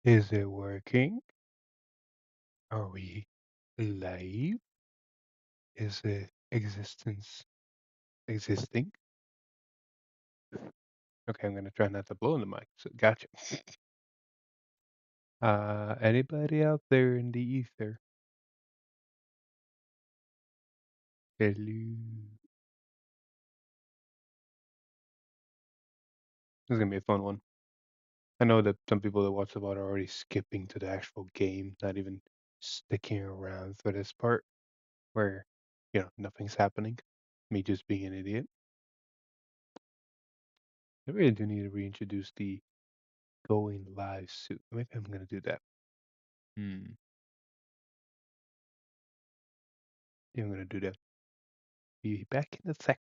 Is it working? Are we live? Is the existence existing? Okay, I'm gonna try not to blow in the mic. So, gotcha. Anybody out there in the ether? Hello. This is gonna be a fun one. I know that some people that watch the VOD are already skipping to the actual game, not even sticking around for this part where, nothing's happening. Me just being an idiot. I really do need to reintroduce the going live suit. Maybe I'm gonna do that. Yeah, I'm gonna do that. Be back in a sec.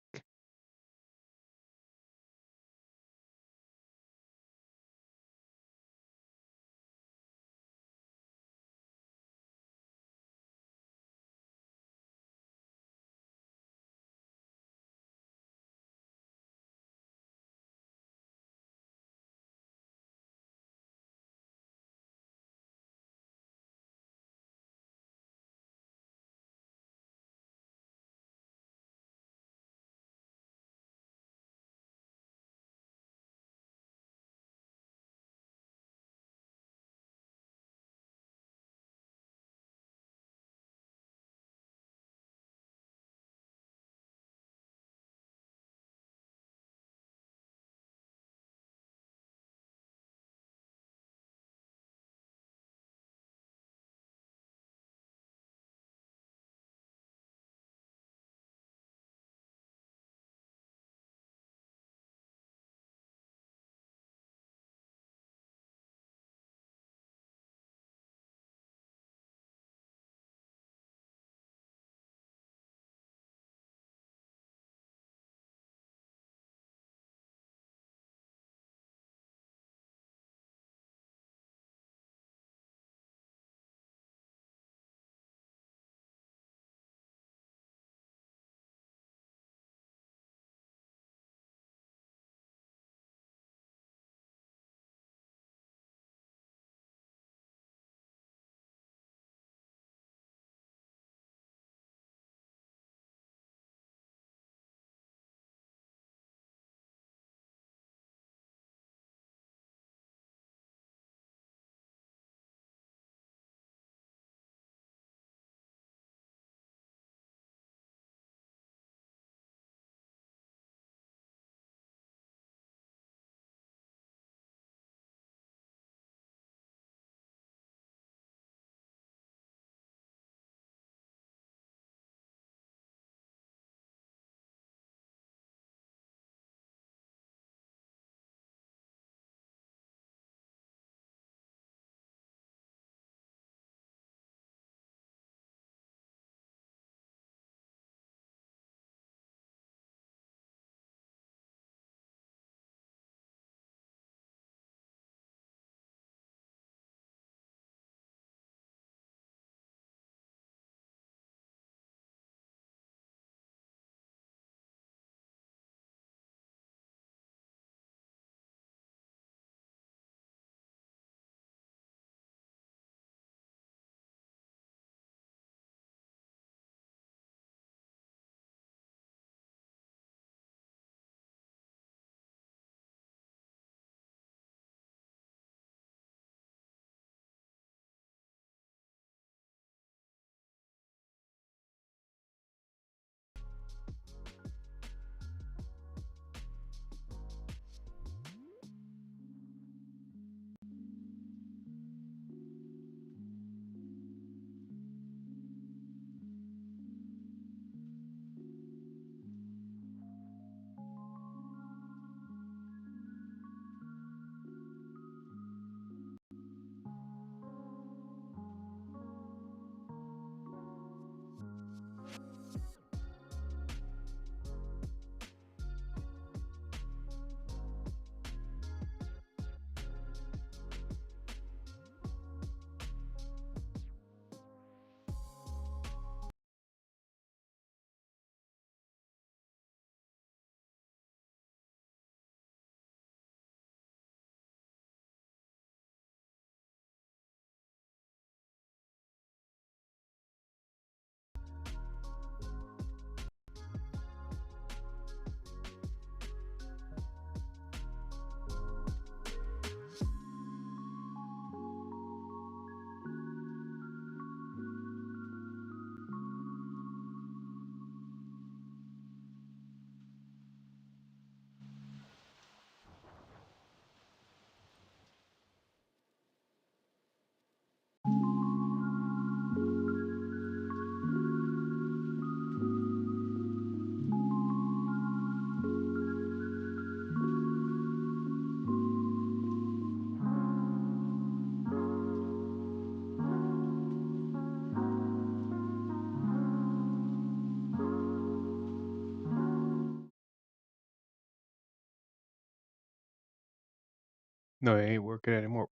No, it ain't working anymore.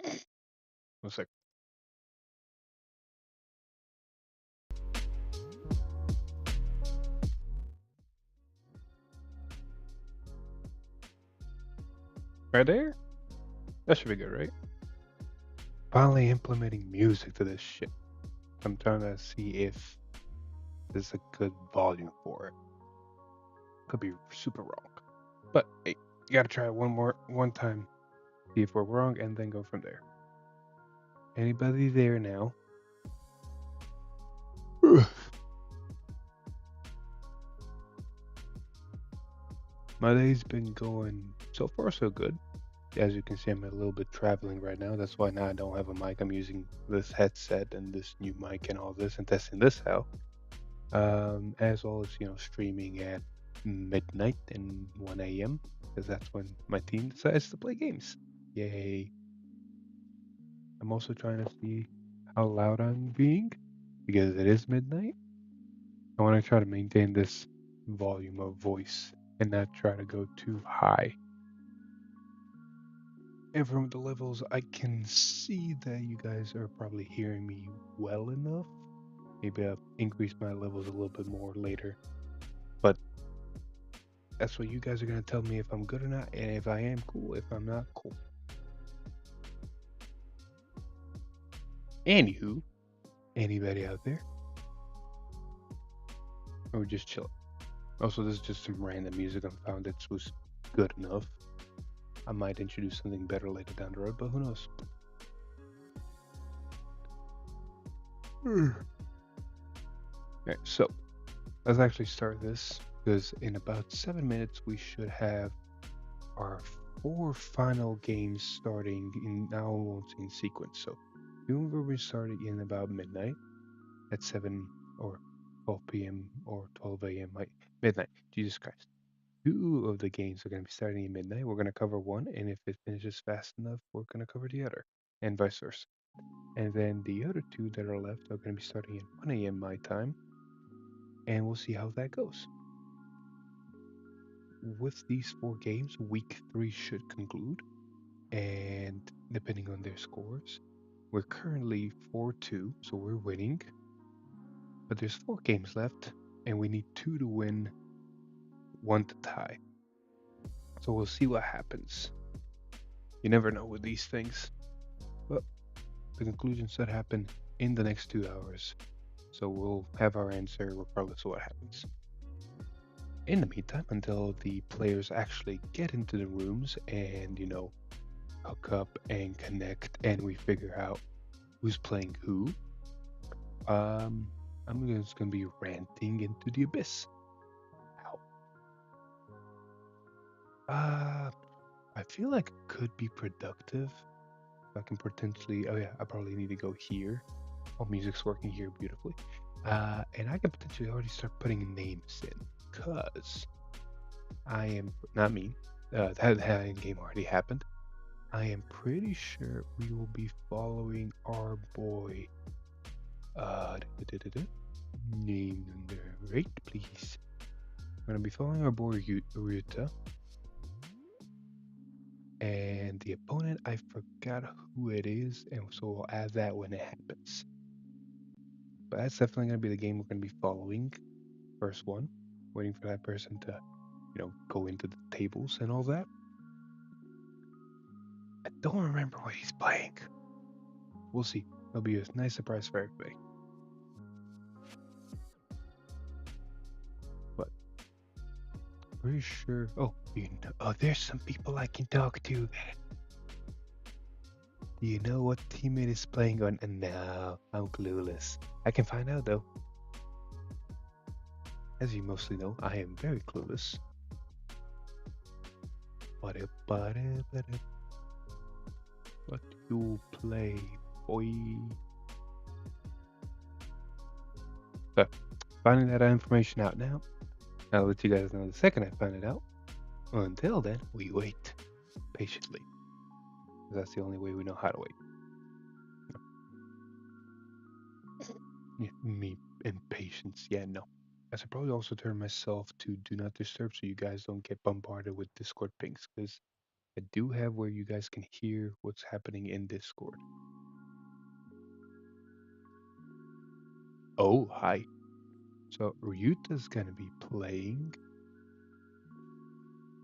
One sec. Right there? That should be good, right? Finally implementing music to this shit. I'm trying to see if there's a good volume for it. Could be super wrong. But hey, you gotta try it one time, see if we're wrong, and then go from there. Anybody there now? My day's been going so far so good. As you can see, I'm a little bit traveling right now. That's why now I don't have a mic. I'm using this headset and this new mic and all this and testing this out. As well as, streaming at midnight and 1 a.m. because that's when my team decides to play games. Yay. I'm also trying to see how loud I'm being because it is midnight. I want to try to maintain this volume of voice and not try to go too high. And from the levels, I can see that you guys are probably hearing me well enough. Maybe I'll increase my levels a little bit more later. But that's what you guys are going to tell me if I'm good or not. And if I am, cool. If I'm not, cool. Anywho, anybody out there? Or just chill. Also, this is just some random music I found that was good enough. I might introduce something better later down the road, but who knows? Alright, so let's actually start this because in about 7 minutes we should have our 4 final games starting in now I won't say in sequence. So you remember we started in about midnight at 7 or 12 p.m. or 12 a.m. like midnight. Jesus Christ. 2 of the games are going to be starting at midnight. We're going to cover one, and if it finishes fast enough, we're going to cover the other, and vice versa. And then the other 2 that are left are going to be starting at 1 a.m. my time, and we'll see how that goes. With these 4 games, week 3 should conclude, and depending on their scores, we're currently 4-2, so we're winning. But there's 4 games left, and we need 2 to win, 1 to tie. So we'll see what happens. You never know with these things. But the conclusion should happen in the next 2 hours. So we'll have our answer regardless of what happens. In the meantime, until the players actually get into the rooms and, hook up and connect and we figure out who's playing who, I'm just going to be ranting into the abyss. I feel like it could be productive. I can potentially, oh yeah, I probably need to go here. Oh, music's working here beautifully. And I can potentially already start putting names in, because I am, not me, that in-game already happened. I am pretty sure we will be following our boy, name number 8, please. We're going to be following our boy Ryuta. And the opponent, I forgot who it is, and so we'll add that when it happens. But that's definitely going to be the game we're going to be following. First one, waiting for that person to, go into the tables and all that. I don't remember what he's playing. We'll see. It'll be a nice surprise for everybody. But pretty sure. Oh, there's some people I can talk to. Do you know what teammate is playing on? And no, I'm clueless. I can find out though. As you mostly know, I am very clueless. What do you play, boy? So, finding that information out now. I'll let you guys know the second I find it out. Until then, we wait patiently. That's the only way we know how to wait. Me impatience. Yeah, no. I should probably also turn myself to do not disturb so you guys don't get bombarded with Discord pings, because I do have where you guys can hear what's happening in Discord. Oh, hi. So Ryuta's gonna be playing.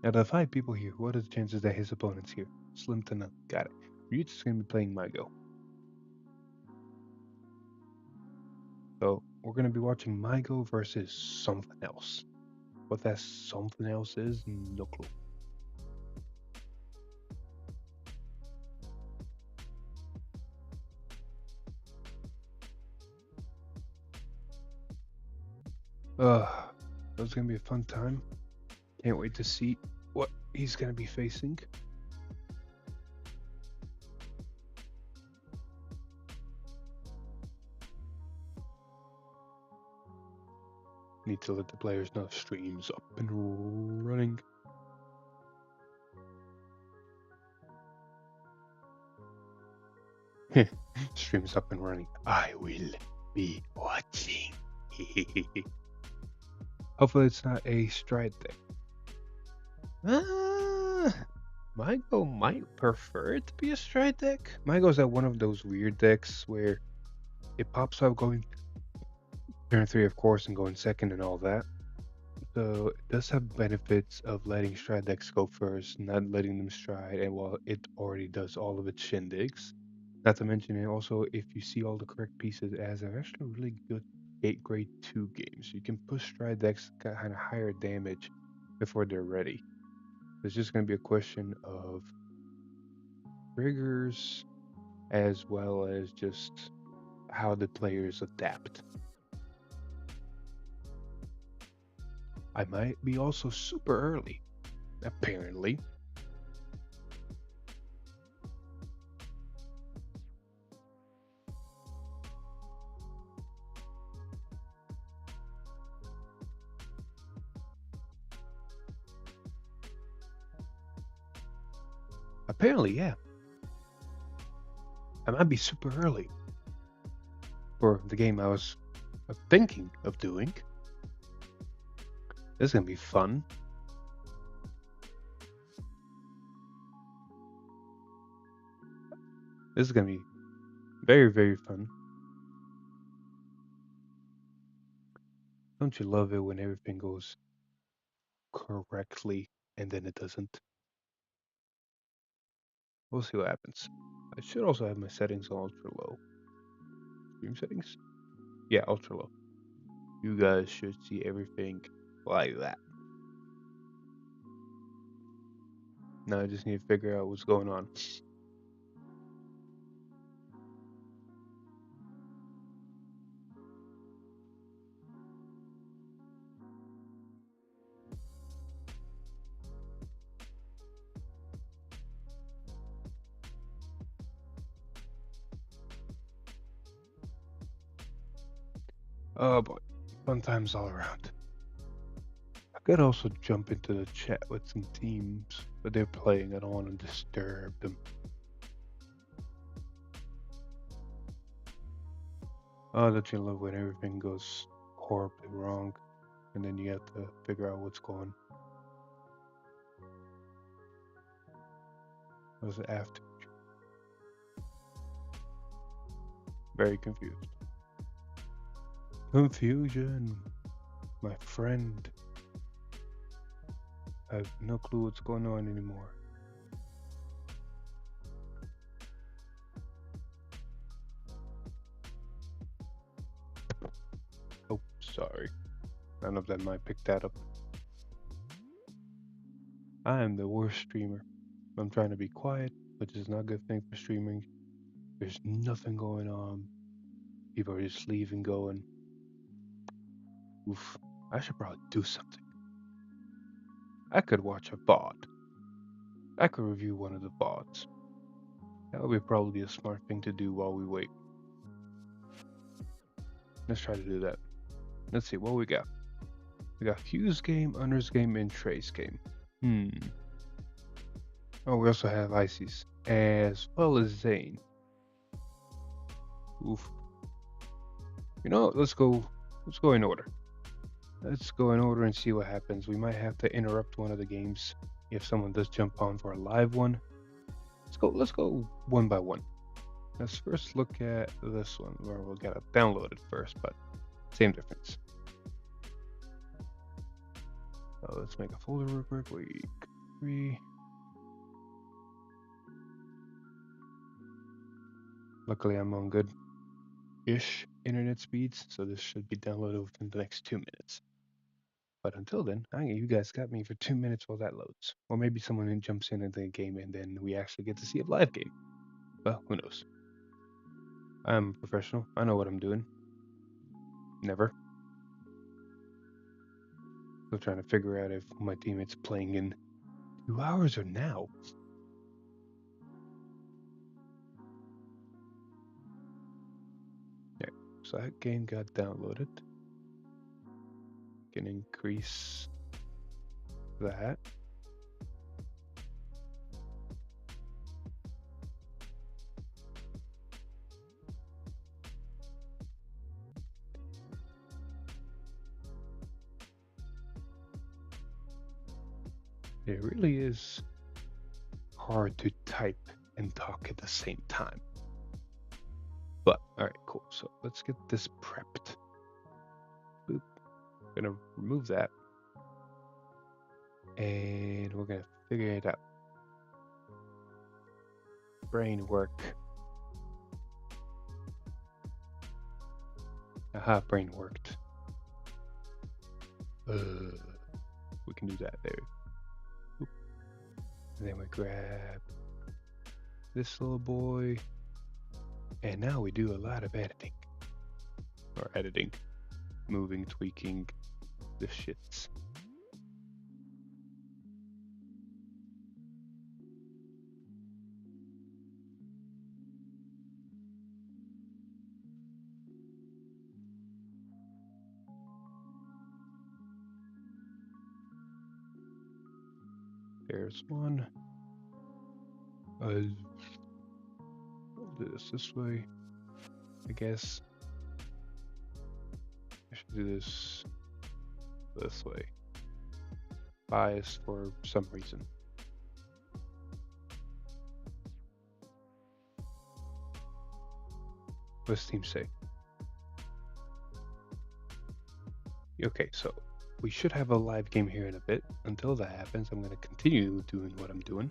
Out of 5 people here, what are the chances that his opponent's here? Slim to none. Got it. Ryuta's gonna be playing Mygo. So we're gonna be watching Mygo versus something else. What that something else is, no clue. That's gonna be a fun time. Can't wait to see what he's gonna be facing. Need to let the players know streams up and running. Streams up and running. I will be watching. Hopefully it's not a stride deck. Mygo might prefer it to be a stride deck. Mygo's at one of those weird decks where it pops up going turn 3, of course, and going second and all that. So it does have benefits of letting stride decks go first, not letting them stride, and while it already does all of its shindigs. Not to mention, it also, if you see all the correct pieces, it has actually really good grade 2 games. You can push stride decks kind of higher damage before they're ready. It's just going to be a question of triggers as well as just how the players adapt. I might be also super early, apparently. Apparently, yeah. I might be super early for the game I was thinking of doing. This is gonna be fun. This is gonna be very, very fun. Don't you love it when everything goes correctly and then it doesn't? We'll see what happens. I should also have my settings on ultra low. Stream settings? Yeah, ultra low. You guys should see everything like that. Now I just need to figure out what's going on. Oh boy, fun times all around. I could also jump into the chat with some teams, but they're playing. I don't want to disturb them. Oh, don't you love when everything goes horribly wrong, and then you have to figure out what's going. What was it after? Very confused. Confusion, my friend. I have no clue what's going on anymore. Oh, sorry. None of them might pick that up. I am the worst streamer. I'm trying to be quiet, which is not a good thing for streaming. There's nothing going on. People are just leaving, going. Oof. I should probably do something. I could watch a VOD. I could review one of the VODs. That would be probably a smart thing to do while we wait. Let's try to do that. Let's see what we got. We got Hughes game, Under's game, and Trey's game. Oh, we also have Ices, as well as Zane. Oof. You know, let's go in order. Let's go in order and see what happens. We might have to interrupt one of the games if someone does jump on for a live one. Let's go one by one. Let's first look at this one where we'll get it downloaded first, but same difference. So let's make a folder real quick. Week 3. Luckily, I'm on good-ish internet speeds, so this should be downloaded within the next 2 minutes. But until then, you guys got me for 2 minutes while that loads. Or maybe someone jumps in the game and then we actually get to see a live game. Well, who knows? I'm a professional. I know what I'm doing. Never. Still trying to figure out if my teammate's playing in 2 hours or now. Yeah, so that game got downloaded. Can increase that. It really is hard to type and talk at the same time. But, alright, cool. So let's get this prepped. Boop. Gonna remove that. And we're gonna figure it out. Brain work. Aha, brain worked. We can do that there. Oop. And then we grab this little boy. And now we do a lot of editing. Or editing. Moving, tweaking the shits. There's one. Do this way, I guess. I should do this way. Bias for some reason. What's team say? Okay, so we should have a live game here in a bit. Until that happens, I'm going to continue doing what I'm doing.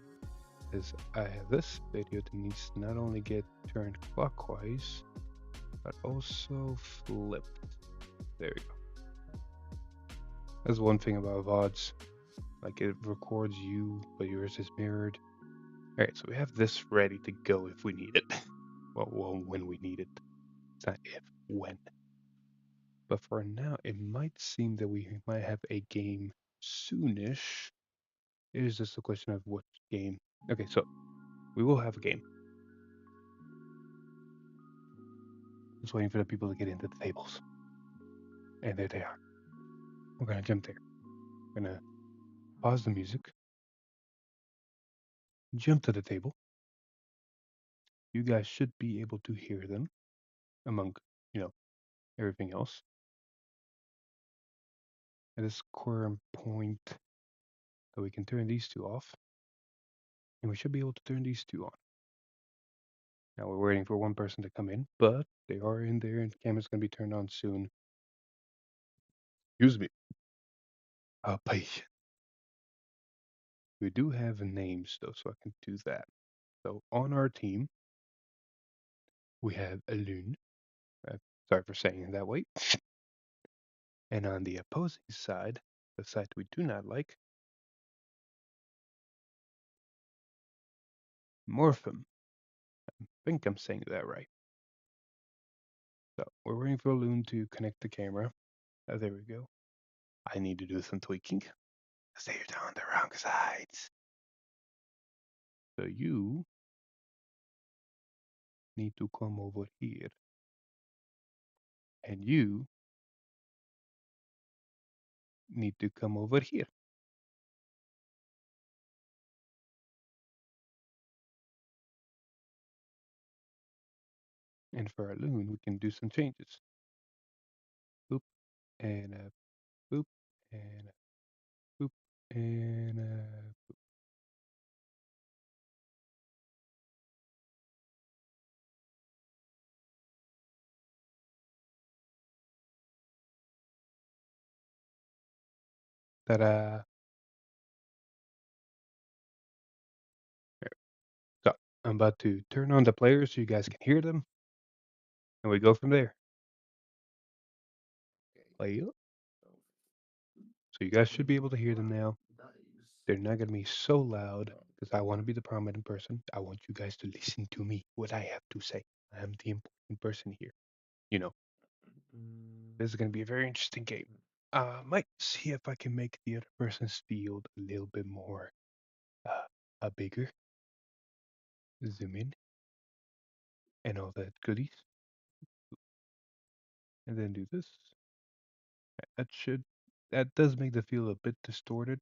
Is I have this video that needs to not only get turned clockwise, but also flipped. There we go. That's one thing about VODs. Like it records you, but yours is mirrored. Alright, so we have this ready to go if we need it. Well, when we need it. It's not if, when. But for now, it might seem that we might have a game soonish. It is just a question of what game. Okay, so we will have a game. Just waiting for the people to get into the tables. And there they are. We're gonna jump there. We're gonna pause the music. Jump to the table. You guys should be able to hear them among, everything else. At this current point, so we can turn these two off. And we should be able to turn these two on. Now we're waiting for one person to come in, but they are in there and the camera's going to be turned on soon. Excuse me. Patient. We do have names though, so I can do that. So on our team, we have Alon. Sorry for saying it that way. And on the opposing side, the side we do not like, Morphim. I think I'm saying that right. So we're waiting for Alon to connect the camera. There we go. I need to do some tweaking. Because they're on the wrong sides. So you need to come over here. And you need to come over here. And for our loon, we can do some changes. Boop, and a boop, and a boop, and a boop. Ta-da! So I'm about to turn on the players so you guys can hear them, and we go from there. Okay. Play up. So So you guys should be able to hear them one now. dice. They're not gonna be so loud because I Okay. want to be the prominent person. I want you guys to listen to me, what I have to say. I am the important person here. You know, Mm, this is gonna be a very interesting game. Might see if I can make the other person's field a little bit more, bigger. Zoom in and all that goodies, and then do this. That does make the field a bit distorted,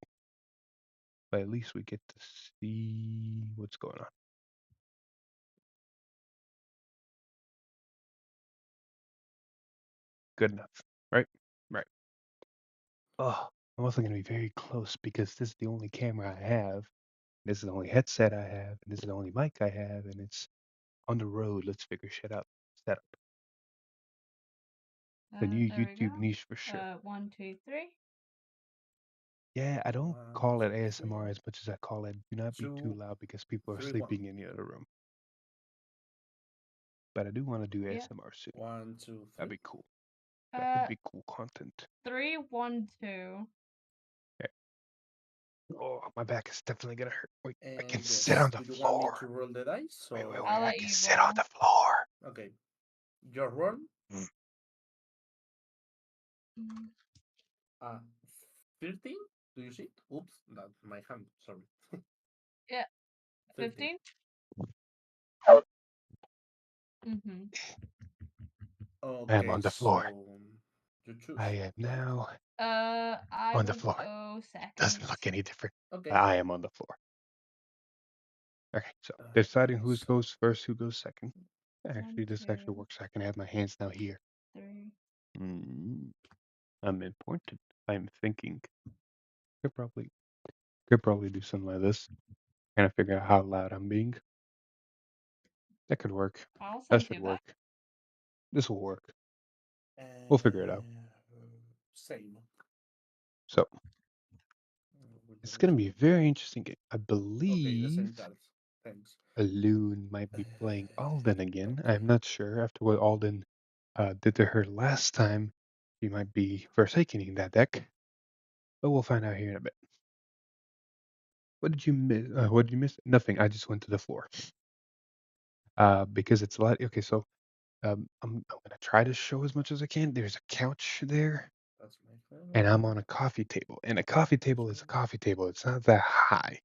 but at least we get to see what's going on. Good enough, right? Right. Oh, I'm also going to be very close because this is the only camera I have. This is the only headset I have. And this is the only mic I have. And it's on the road. Let's figure shit out. Setup. The new There we go. YouTube niche for sure. 1, 2, 3. Yeah, I don't one, call it two, ASMR three. as much as I call it do not be too Two, loud because people are 3, 1. sleeping in the other room. But I do want to do Yeah. ASMR soon. 1, 2, That'd 3. be cool. That could be cool content. 3, 1, 2. Okay. Oh, my back is definitely gonna hurt. Wait, I can And sit on yes, the do you want me floor. to roll the dice? Wait, wait, Or... wait. I'll I let can you sit on roll. the floor. Okay. Your roll? Mm. 13? Do you see it? Oops, that's my hand. Sorry. Yeah. 13. 15? Mm-hmm. I am Okay, on the floor. so you choose, I am right? now I on the will floor. go Doesn't second. look any different. Okay. I am on the floor. Okay, so Uh, deciding who so, goes first, who goes second. One, Actually, this actually two, works. I can have my hands now here. 3. Mm, I'm important. I'm thinking. Could probably could probably do something like this. Kind of figure out how loud I'm being. That could work. I'll That send should you that. work. This will work. We'll figure it out. uh, same. So With the it's next gonna be a one. very interesting game. I Okay, the believe same cards. Thanks. Alon might be playing Alden again. I'm Okay. not sure. After what Alden did to her last time, she might be forsaking that deck. But we'll find out here in a bit. What did you miss? What did you miss? Nothing. I just went to the floor. Because it's a lot. Okay, so I'm gonna try to show as much as I can. There's a couch there, That's my and I'm favorite. on a coffee table. And a coffee table is a coffee table. It's not that high.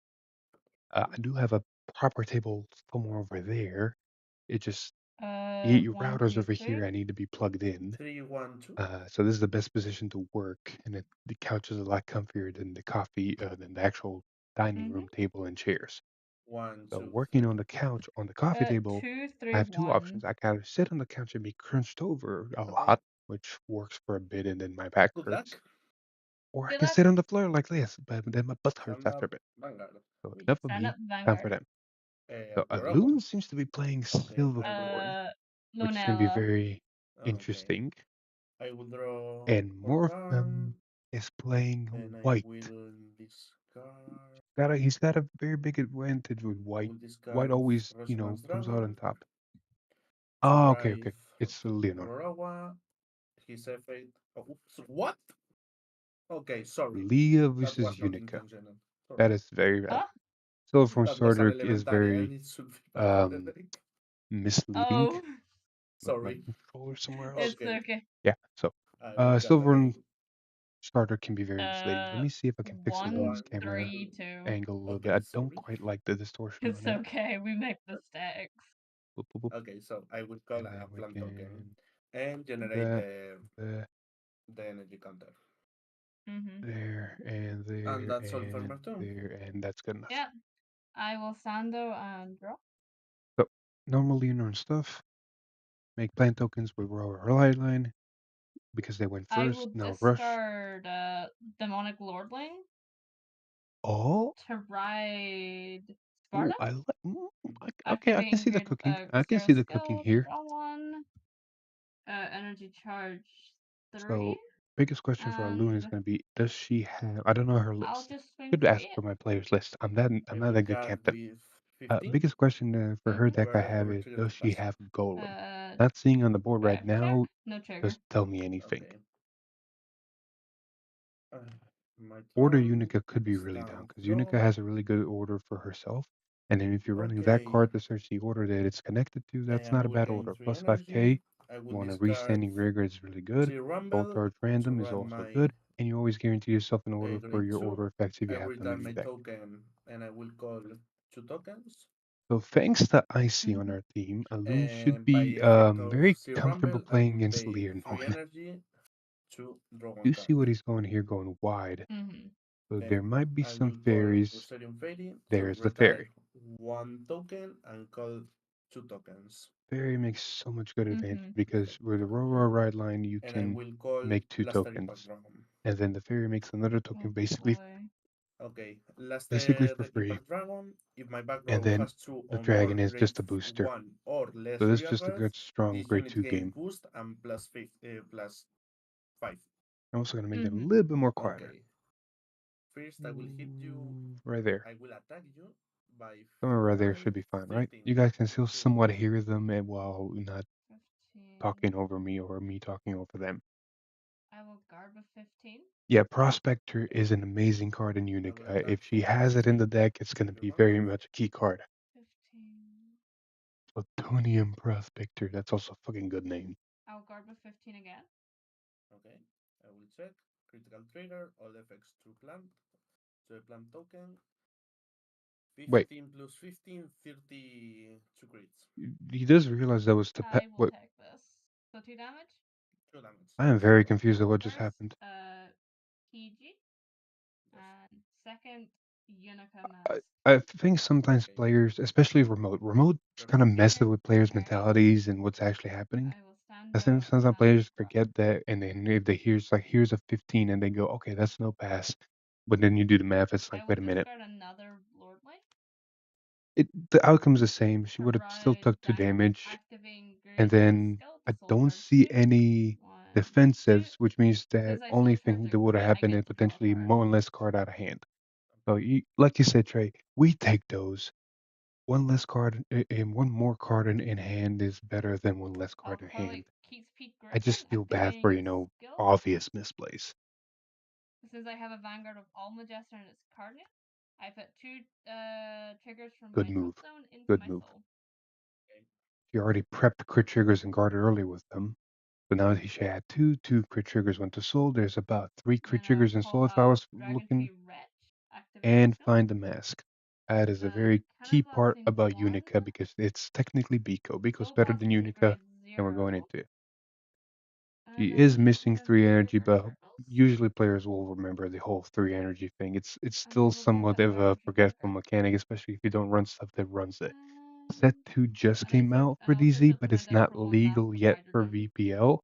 I do have a proper table somewhere over there. It just your 1, router's 2, over 3. here. I need to be plugged in. 3, 1, 2. So this is the best position to work, and the couch is a lot comfier than than the actual dining Mm-hmm. room table and chairs. 1, So 2, working 3. on the couch on the coffee table, 2, I 3, have two 1. options. I can either sit on the couch and be crunched over a Okay. lot, which works for a bit, and then my back Good hurts, luck. or I Good can luck. sit on the floor like this, but then my butt hurts Stand after up, a bit. Vanguard. So Me. enough of Stand up, me, time for Vanguard. them. So Your hour. Loon seems to be playing Okay, I will. Silverhorn, which is going to be Lunella. very Okay. interesting. I will draw And for Morpham one. is playing And I white. will discard. He's got a very big advantage with I white. will White discard always, Resonance comes out on Dragon top. to Oh, okay, drive okay. It's Leonor. Rorowa. His effect. Oh, oops, what? Okay, sorry. Leah That versus was not Unica. intentional. Sorry. That is very bad. Huh? Silverhorn That was an starter is elementary. I very need to be back in the um deck. misleading. Oh, With my Sorry. controller somewhere else. it's Okay. okay. Yeah, so I will get Silverhorn available. starter can be very misleading. Let Uh, me see if I can fix Loon's 1, 1, camera 3, 2. angle a little bit. Okay, I don't sorry. quite like the distortion It's on it. okay. We make mistakes. Boop, boop, boop. Okay, so I will call And then a we plant token can and do generate that, that, the energy counter. Mm-hmm. there, and And there, that's all for and my turn. there, and that's good enough. Yeah. I will Sando and draw. So, normally in our stuff, make plant tokens with raw or light line because they went I first. will Now rush. discard Demonic Lordling Oh, to ride oh, Sparta. okay, I can Activating see the Great cooking. I can Zero see the cooking Skill, here. draw one. Energy charge 3. So biggest question for Alon is And going to be: does she have? I don't know her I'll list. just swing Should for ask 8. for my players list. I'm I not will that good cast captain. with 15. Biggest question for her deck I Wherever have is: triggers does the she plus. have Golem? Uh, Not seeing on the board right check. now. No trigger. Doesn't tell me anything. Okay. My Order turn. Unica could be really down Stand because draw. Unica has a really good order for herself. And then if you're running that Okay. card to search the order that it's connected to, that's I not a will bad gain order. 3 Plus energy. 5k. I You will want a discard restanding rigor is really good. 3 Full Rumble charge to random is run also my good. And you always guarantee yourself an order for grade your 2. order effects if I you have will them in return your my deck. token and I will call 2 tokens. So thanks to Icy on Mhm. our team, Alun should And by be effect of very 0 comfortable Rumble, I playing will against pay Leah. 3 energy to draw 1 You card. see what he's going here, going wide. Mhm. So there Then might be I some will call fairies. Rosarium Fairy to There's the retire fairy. 1 token and call 2 tokens. Fairy makes so much good advantage Mhm. because with the Roro ride line, you And I can will call make 2 Last Impact tokens. Dragon. And then the fairy makes another Oh token basically boy. Okay, Last for free. Impact Dragon. If my back And row then has 2 the or more dragon is grade just a booster. 1 or less So this is real just a rares, good, strong this grade unit 2 gains game. boost and plus 5. I'm also going to make that a Mhm. little bit more quieter. Okay. First, I will hit you. Right there. I will attack you by Somewhere right there 5, should be fine, right? 13. You guys can still somewhat 13. hear them while not 15. talking over me or me talking over them. I will guard with 15. Yeah, Prospector is an amazing card in I will Unica. attack If she for has it in 15 the deck, it's going to with the be very Vanguard. much a key card. 15. Plutonium Prospector. That's also a fucking good name. I'll guard with 15 again. Okay. I will check. Critical trigger, all effects to plant. So a plant token. Wait, 15 plus 15, 32 crits. he does realize that was to pet. I will What? take this. So 2 damage. 2 damage. I am Yes. very confused at So what just first, happened. PG, Yes. and second, Unica I, Mask. I think sometimes Okay. players, especially remote kind of Remote. messes with players' Alright. mentalities and what's actually happening. I will stand I think up sometimes and players drop. forget that, and then if they hear it's like here's a 15, and they go, okay, that's no pass. But then you do the math, it's like, I will wait a minute. discard another Lordling The outcome's the same. She to would have still ride took 2 Vanguard, damage, activating and Grade 2 then skill I to soul don't charge see 2. any 1, 2. defensives, which means that Since I only soul charge thing a that would have crit, I happened is get to draw a potentially card. one less card out of hand. So, like you said, Trey, we take those. One less card and one more card in hand is better than one less I'll card in correlate hand. Keats Peak I Griffin, just feel bad for, activating skill. obvious misplays. Since I have a Vanguard of all Majester and its Guardian, I put 2 triggers from Good my move. Healthstone into Good my move. soul. Okay. She already prepped crit triggers and guarded early with them. So now she had two crit triggers went to soul. There's about 3 crit And I'll triggers in pull soul if I out was Dragon looking, Tree Wretch, activating and skill. find the mask. That is a very key part Counterblasting about 1. Unica because it's technically Biko. Biko's Soul better than Casting to Unica, grade and we're going 0. into it. And She then is take missing care of 3 energy, Mirror but Circles. usually players will remember the whole 3 energy thing. It's And I still will then somewhat put of a Dragon Tree forgetful Marker. mechanic, especially if you don't run stuff that runs it. Set And, 2 just and I came search, out and for I'll search DZ, up to but my it's deck not for 1 Mask legal of yet for Hydrogen. VPL,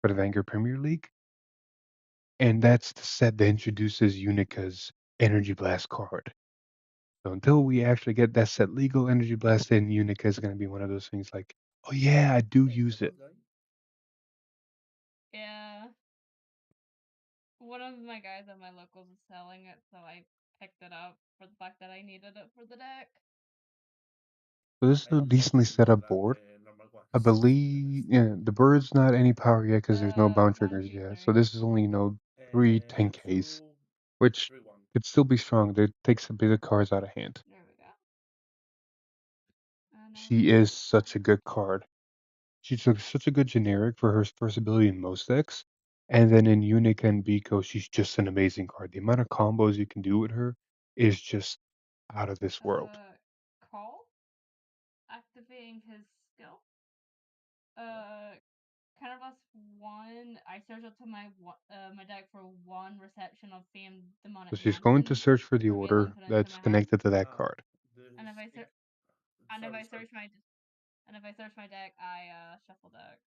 for the Vanguard Premier League. And that's the set that introduces Unica's Energy Blast card. So until we actually get that set legal, Energy Blast in Unica is going to be one of those things like, oh yeah, I do Hey, use it. guy. Yeah. One of my guys at my locals is selling it, so I picked it up for the fact that I needed it for the deck. So this is I a use decently set up normal, board. normal ones. I To be believe, honest. yeah, the bird's not any power yet because there's no bound 1, triggers 2, yet. So 3. this is only, 3 10Ks, 2, which 3, 1. could still be strong. That takes a bit of cards out of hand. There we go. And I'll She draw is a such a card. good card. She's such a good generic for her first ability in most decks. And then in Unica and Biko, she's just an amazing card. The amount of combos you can do with her is just out of this world. Call. Activating his skill. Counterblast 1. I search up to my deck for 1 reception of famed demonic So she's going to mansion. search for the Reveal order infinite into that's my hand. connected to that Ah, card. this And if I search and if sorry, I sorry. search my and if I search my deck, I shuffle deck.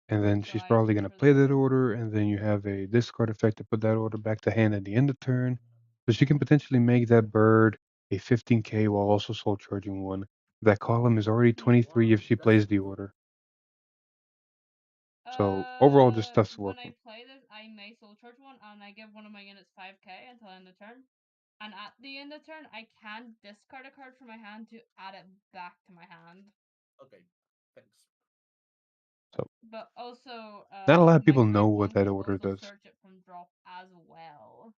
And then So she's I probably search going to for the play that order. order, and then you have a discard effect to put that order back to hand at the end of turn. So she can potentially make that bird a 15k while also soul charging 1. That column is already 23 if she That's plays the good. order. So overall, just stuff's When I working. play this, I may soul charge one, and I give one of my units 5k until end of turn. And at the end of turn, I can discard a card from my hand to add it back to my hand. Okay, thanks. So But also, not a lot of my people know grid what one that can order also does. search it from drop as well.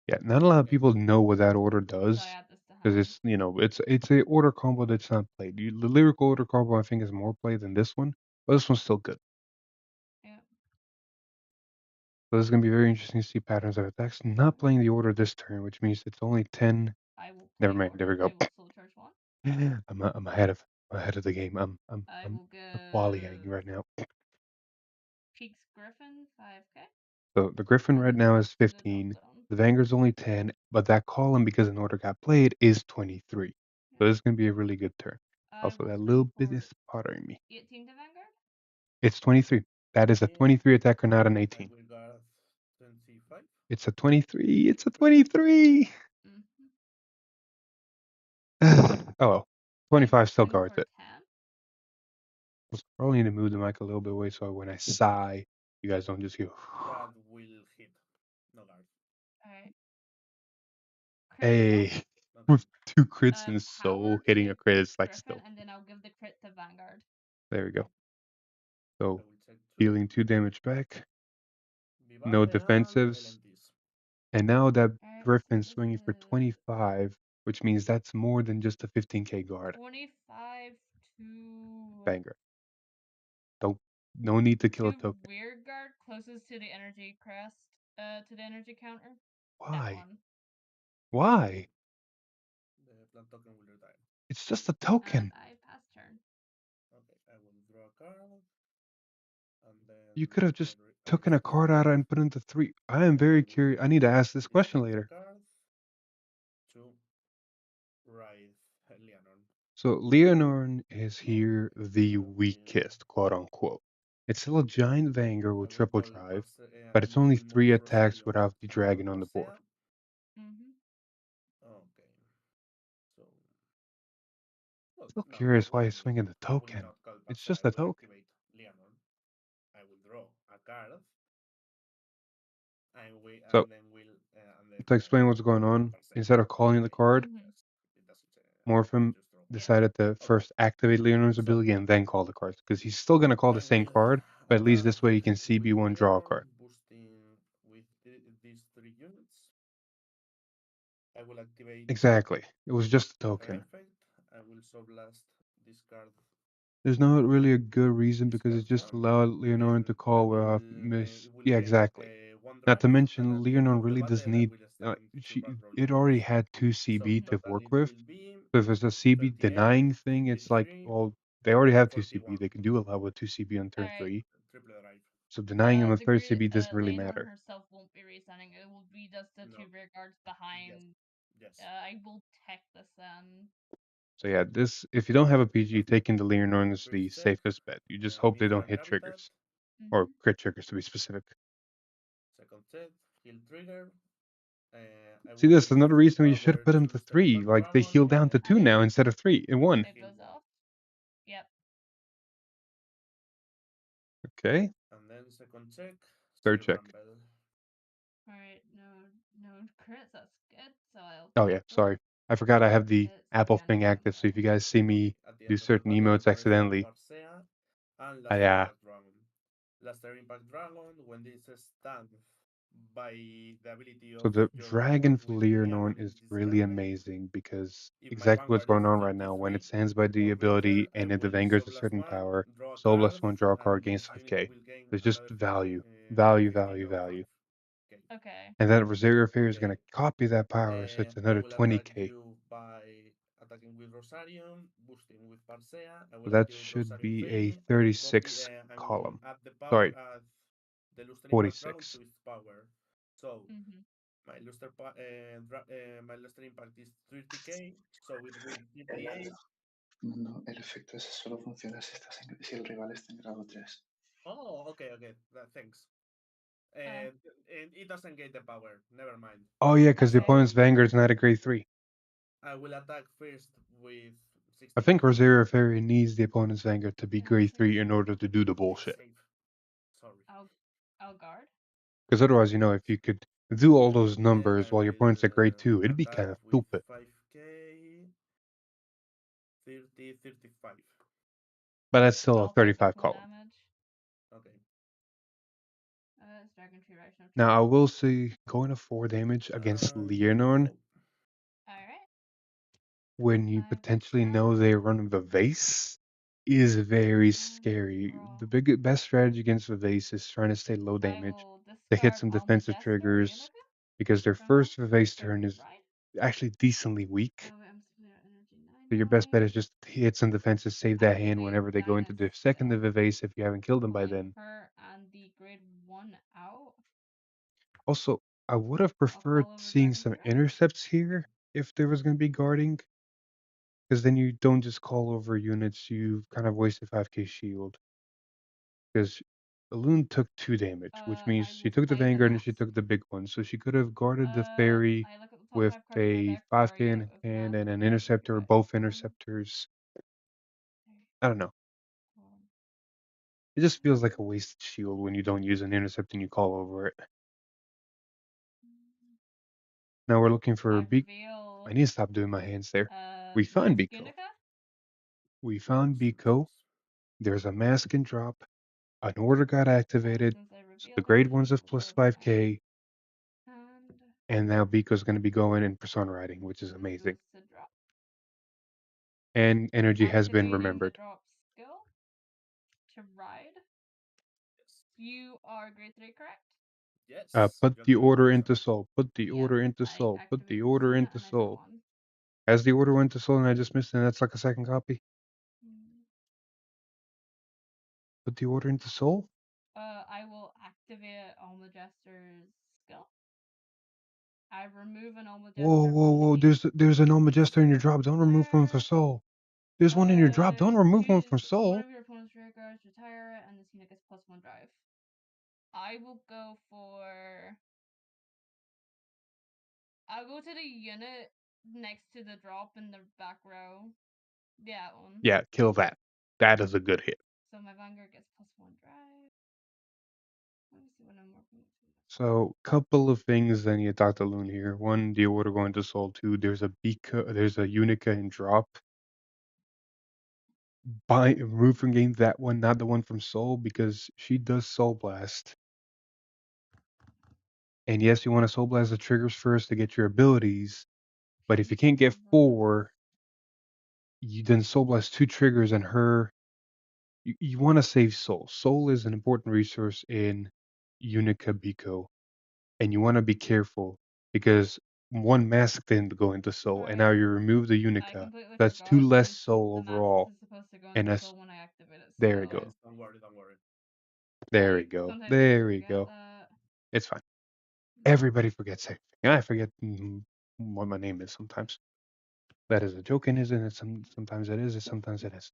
Yeah, not a lot of Okay. people know what that order does So I add this to because hand. it's it's a order combo that's not played. The lyrical order combo I think is more played than this one, but this one's still good. Yeah. So this is gonna be very interesting to see patterns of attacks. Not playing the order this turn, which means it's only 10. I will Never play mind. order. There we go. I will soul charge one. I'm ahead of the game. I I'm will volleying give right now. Peaks Griffin 5k. So the Griffin Add right this now is to the drop 15. zone. The Vanguard's only 10, but that column, because an order got played, is 23. So Yeah. this is gonna be a really good turn. I Also, will that little swing bit for is bothering me. 18 to Vanguard. It's 23. That is a 23 attacker, not an 18. I will guard 25. It's a 23. It's a 23. Mm-hmm. Oh well. I 25 still swing guards for it. 10. I probably need to move the mic a little bit away so when I sigh, you guys don't just go. That will hit. No guard. Alright. Crit Hey, still. Okay. with 2 crits and so Power hitting a Peaks crit is like Griffin, still. and then I'll give the crit to Vanguard. There we go. I So will check 2. dealing 2 damage back. No Vivace and defensives. LNTs. And now that Alright, so Griffin's this swinging for is 25, which means that's more than just a 15k guard. 25 to Banger. Don't no need to kill a 2 token. Weird Guard closest to the energy crest, to the energy counter. That Why? one. Why? The plant token will retire. It's just a And token. I pass turn. Okay, I will draw a card. And then You could have I, just I taken a card swing. out and put into 3. I am I very will curious. I need to ask this question discard a later. card to Wraith Leonon. So Leonarn is No. here the I will weakest, quote unquote. It's still a giant Vanguard I with will triple call drive, Parse, but and it's then only will move 3 attacks Rosarium without the and call dragon on the board. Parsea. Mm-hmm. Okay. So, well, Still no, curious why he's swinging the I will token. not call It's Parsea. just I a will token. activate Leonon. I will draw a card. So And then to explain what's going on, Parsea. instead of calling the Okay. card, Mm-hmm. Yes. It doesn't. I Morphin just draw. decided to Okay. first activate Leonard's So ability and then call the cards because he's still gonna call the I same will card, but at least attack this way he can with CB1 draw a Leonon, card. boosting with these 3 units. I will activate Exactly. It was just a token. Perfect. I will so blast this card. There's not really a good reason This because card it just down, allowed Leonard and to I call will. Miss. It will Yeah, gain exactly. 1 Not to drive, and mention, at the end Leonard of the really doesn't battle, I need. will stand to backroll It already units. had 2 So CB in to total, work it with. will be So if it's a CB 38, denying thing, it's like, 53, well, they already have 2 CB. 41. They can do a lot with 2 CB on turn Alright. 3. Triple drive. So denying him a third Degree, CB doesn't really Leonor matter. herself won't be resetting. It will be just the No. 2 rear guards Yes. behind. Yes. I will tech this then. So yeah, if you don't have a PG, Perfect. taking the Leonard is the First check. safest bet. You just hope they don't Mithril hit Habitat. triggers. Or Mm-hmm. crit triggers to be specific. Second check. Heal trigger. I See, will this is give another reason you should have power put them to to Luster 3. Impact Like, they Dragon heal down to 2 And now instead of 3 in 1. it heal goes 1. off. Yep. Okay. And then second check. Third Sea check. Rumble. Alright, no crits, that's good. So I'll Oh, take yeah, this. sorry. I forgot I have the It's Apple thing active, so if you random. guys see Okay. me At the do end of the certain battle, emotes press down accidentally, Parsea and I, Luster Impact Dragon. Luster Impact Dragon, when this is stunned by the ability so of the your Dragon Vanguard with Fleer Leonon, Norn it is really discarded. amazing because If my exactly what's Vanguard is going on right now. When 33 it stands by the or ability greater, I and if the will Vanguard's Soul a Blast certain 1, power, draw a Soul card, Blast 1, draw a card, and gains this unit 5k. will gain There's just another value. 50, Value, 50k value, of value. drive. Okay. Okay. And that Rosario Fair is Okay. going to copy that power, so it's I another will attack 20k. you by attacking with Rosarium, boosting with Parsea. I So will that activate should Rosarium be a Fame. I will copy. 36 I will column. add the power, Sorry, the Luster Impact Dragon to 46. its power. So Mm-hmm. my Luster Impact is 30k. So it will 38. No, el efecto ese solo funciona si el rival está en grado 3. Oh, okay. Thanks. And it doesn't get the power. Never mind. Oh yeah, because the Okay. opponent's Vanguard's not a grade 3. I will attack first with I think 16k. Rosario Fairy needs the opponent's Vanguard to be grade 3 in order to do the Okay, bullshit. save. Sorry. I'll guard. Because otherwise, if you could do all those numbers I while your opponent's at grade will 2, it'd be attack kind of with stupid. 5k. 30, 35. But that's still a I'll take 35 this 1 column. damage. Okay. It's Dragon Tree Ration of Now, I Tree. will say going to 4 damage against Leonarn Alright. when you 5 potentially damage. know they're running the vase is very scary. Draw. The best strategy against the vase is trying to stay low I damage will to hit discard some all my defensive Jester triggers Unica because their from first hand. vase So turn is ride. actually decently weak. Oh wait, I'm split out energy 9. So your best bet is just hit some defenses, save that hand Activate whenever they go into the second of the vase if you haven't killed them by Pulling then. her and the grade 1 out. Also, I would have preferred call over seeing Dragon some Tree Ration. intercepts here if there was going to be guarding. Because then you don't just call over units, you've kind of wasted 5k shield. Because Alon took 2 damage, which means I she will took the play the Vanguard and she last. took the big one. So she could have guarded the fairy I look at the top with 5 cards from my a deck for a 5k in unit with hand mass and an of interceptor or 35. both interceptors. I don't know. It just feels like a wasted shield when you don't use an intercept and you call over it. Now we're looking for a beak. I need to stop doing my hands there. We found Mask Biko. Unica. We found Biko. There's a mask and drop. An order got activated. Since I So the revealed grade it, ones she have will plus go to my 5k. hand. And now Biko's going to be going in Persona Riding, which is This amazing. goes to drop. And energy has been Activating the remembered. drop skill to ride. You are grade 3, correct? Yes. Put You the activate order Persona. into Soul. Put the Yep, order into I Soul. Put the activate order Persona into and I draw Soul. 1. As the order went to Soul and I just missed it, and that's like a second copy. Put the order into Soul? I will activate Alma Jester's skill. I remove an Alma Jester Whoa, whoa, from whoa. the There's an Alma Jester in your drop. Don't remove one for Soul. There's one in your drop. Don't remove one from Use one Soul. of your opponent's rear guards, retire it, and this unit gets +1 drive. I will go for... I'll go to the unit next to the drop in the back row. That one. Yeah, kill that. That is a good hit. So my Vanguard gets +1 drive. Let me see what I'm working with. So, couple of things then you talked to Loon here. One, the order going to Soul. 2, there's a Unica in drop. Remove from game that one, not the one from Soul, because she does Soul Blast. And yes, you want to Soul Blast the triggers first to get your abilities, but if you can't get 4, you then Soul Blast 2 triggers and her. You want to save Soul. Soul is an important resource in Unica Biko, and you want to be careful because one mask didn't go into Soul, and now you remove the Unica. That's 2 less Soul overall. It's supposed to go And into that's Soul when I activate it. there we go. Don't worry, don't worry. There we go. Sometimes There I we forget go. that. It's fine. Everybody forgets everything. I forget what my name is sometimes. That is a joke, and isn't it? Sometimes it is, and sometimes it isn't.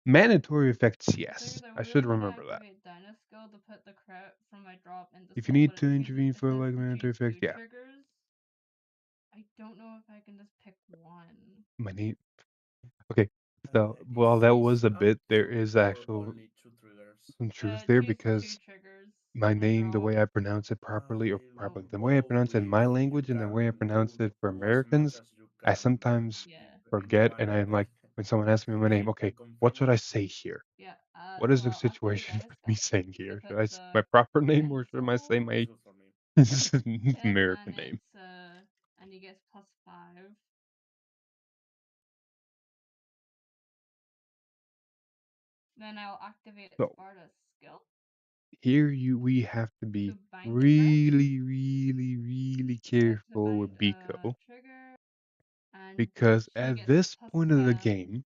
Mandatory effects, yes. I should remember that. Skill to put the credit from my drop into If you Soul, need but to it intervene for like says to mandatory choose effect, 2 yeah. triggers. I don't know if I can just pick one. My name. Okay. So while that was a bit, there is actual only 2 triggers. some truth there Choose 2 because triggers my and name, the draw. way I pronounce it properly, or properly, the way I Go pronounce it in my with language you and the way I can pronounce do it for as much Americans, as you I can sometimes each forget, one. and I'm like, when someone asks me my name, okay, what should I say here? Yeah. What is So the I'll activate situation with me Dynascope saying to here? put Should I say the my proper name credit or in should I say Soul. my Good for me. American And name? it's and he gets +5. Then I'll activate So Sparta's skill. here we have to be bind the credit. really, really, really careful with Biko Trigger, and because she at gets this point of the +5. game,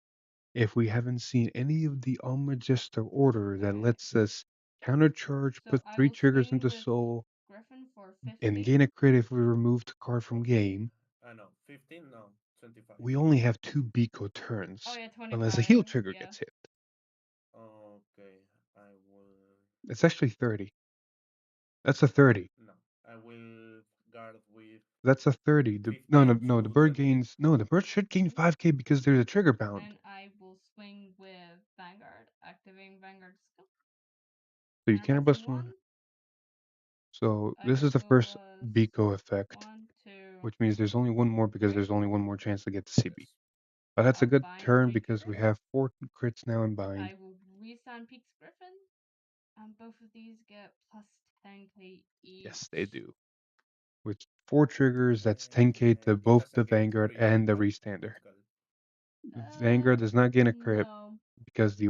if we haven't seen any of the Almagister order that lets us countercharge, So put I 3 will triggers swing into with Soul, Griffin for 50. and gain a crit if we remove the card from game, I know. 15? No. 25. we only have 2 Biko turns. Oh yeah, 25. Unless a heal trigger gets hit. Okay, I will. It's actually 30. That's a 30. No, I will guard with. That's a 30. No, the bird gains. No, the bird should gain 5k because there's a trigger bound. And I will swing with Vanguard So you And that's a counterblast 1. one. So this is the Echo first was Biko effect, 1, 2. which means there's only one more because 3. there's only one more chance to get the CB. Yes. But that's a I'll good bind turn 3 because we triggers. have 4 crits now in bind. I will resound Peaks Griffin. And both of these get plus 10k each. Yes, they do. With 4 triggers, that's 10k to It both the doesn't get Vanguard critical, and the right? Restander. Critical. Vanguard does not gain a crit No. because the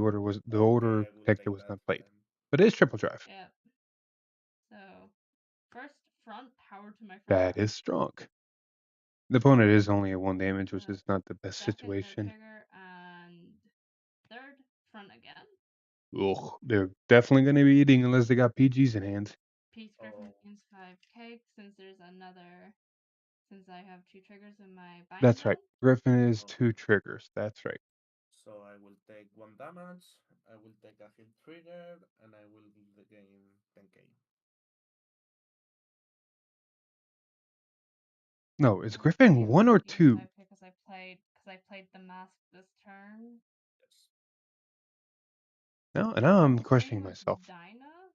Okay, order I will detector take was that not played. then. But it is triple drive. Yep. So, first front power to my front. That is strong. The opponent is only at 1 damage, which is not the best Second situation. trigger and third front again. Ugh, they're definitely going to be eating unless they got PGs in hand. Peaks Griffin Oh. gains 5k since there's another. Since I have 2 triggers in my bind That's zone. right. Griffin is Okay. 2 triggers. That's right. So I will take 1 damage, I will take a hit trigger, and I will gain 10k. No, is Okay, Griffin 1 or this gains 2? 5k because I played the mask this turn. Yes. Now I'm Same questioning with myself. Dyna.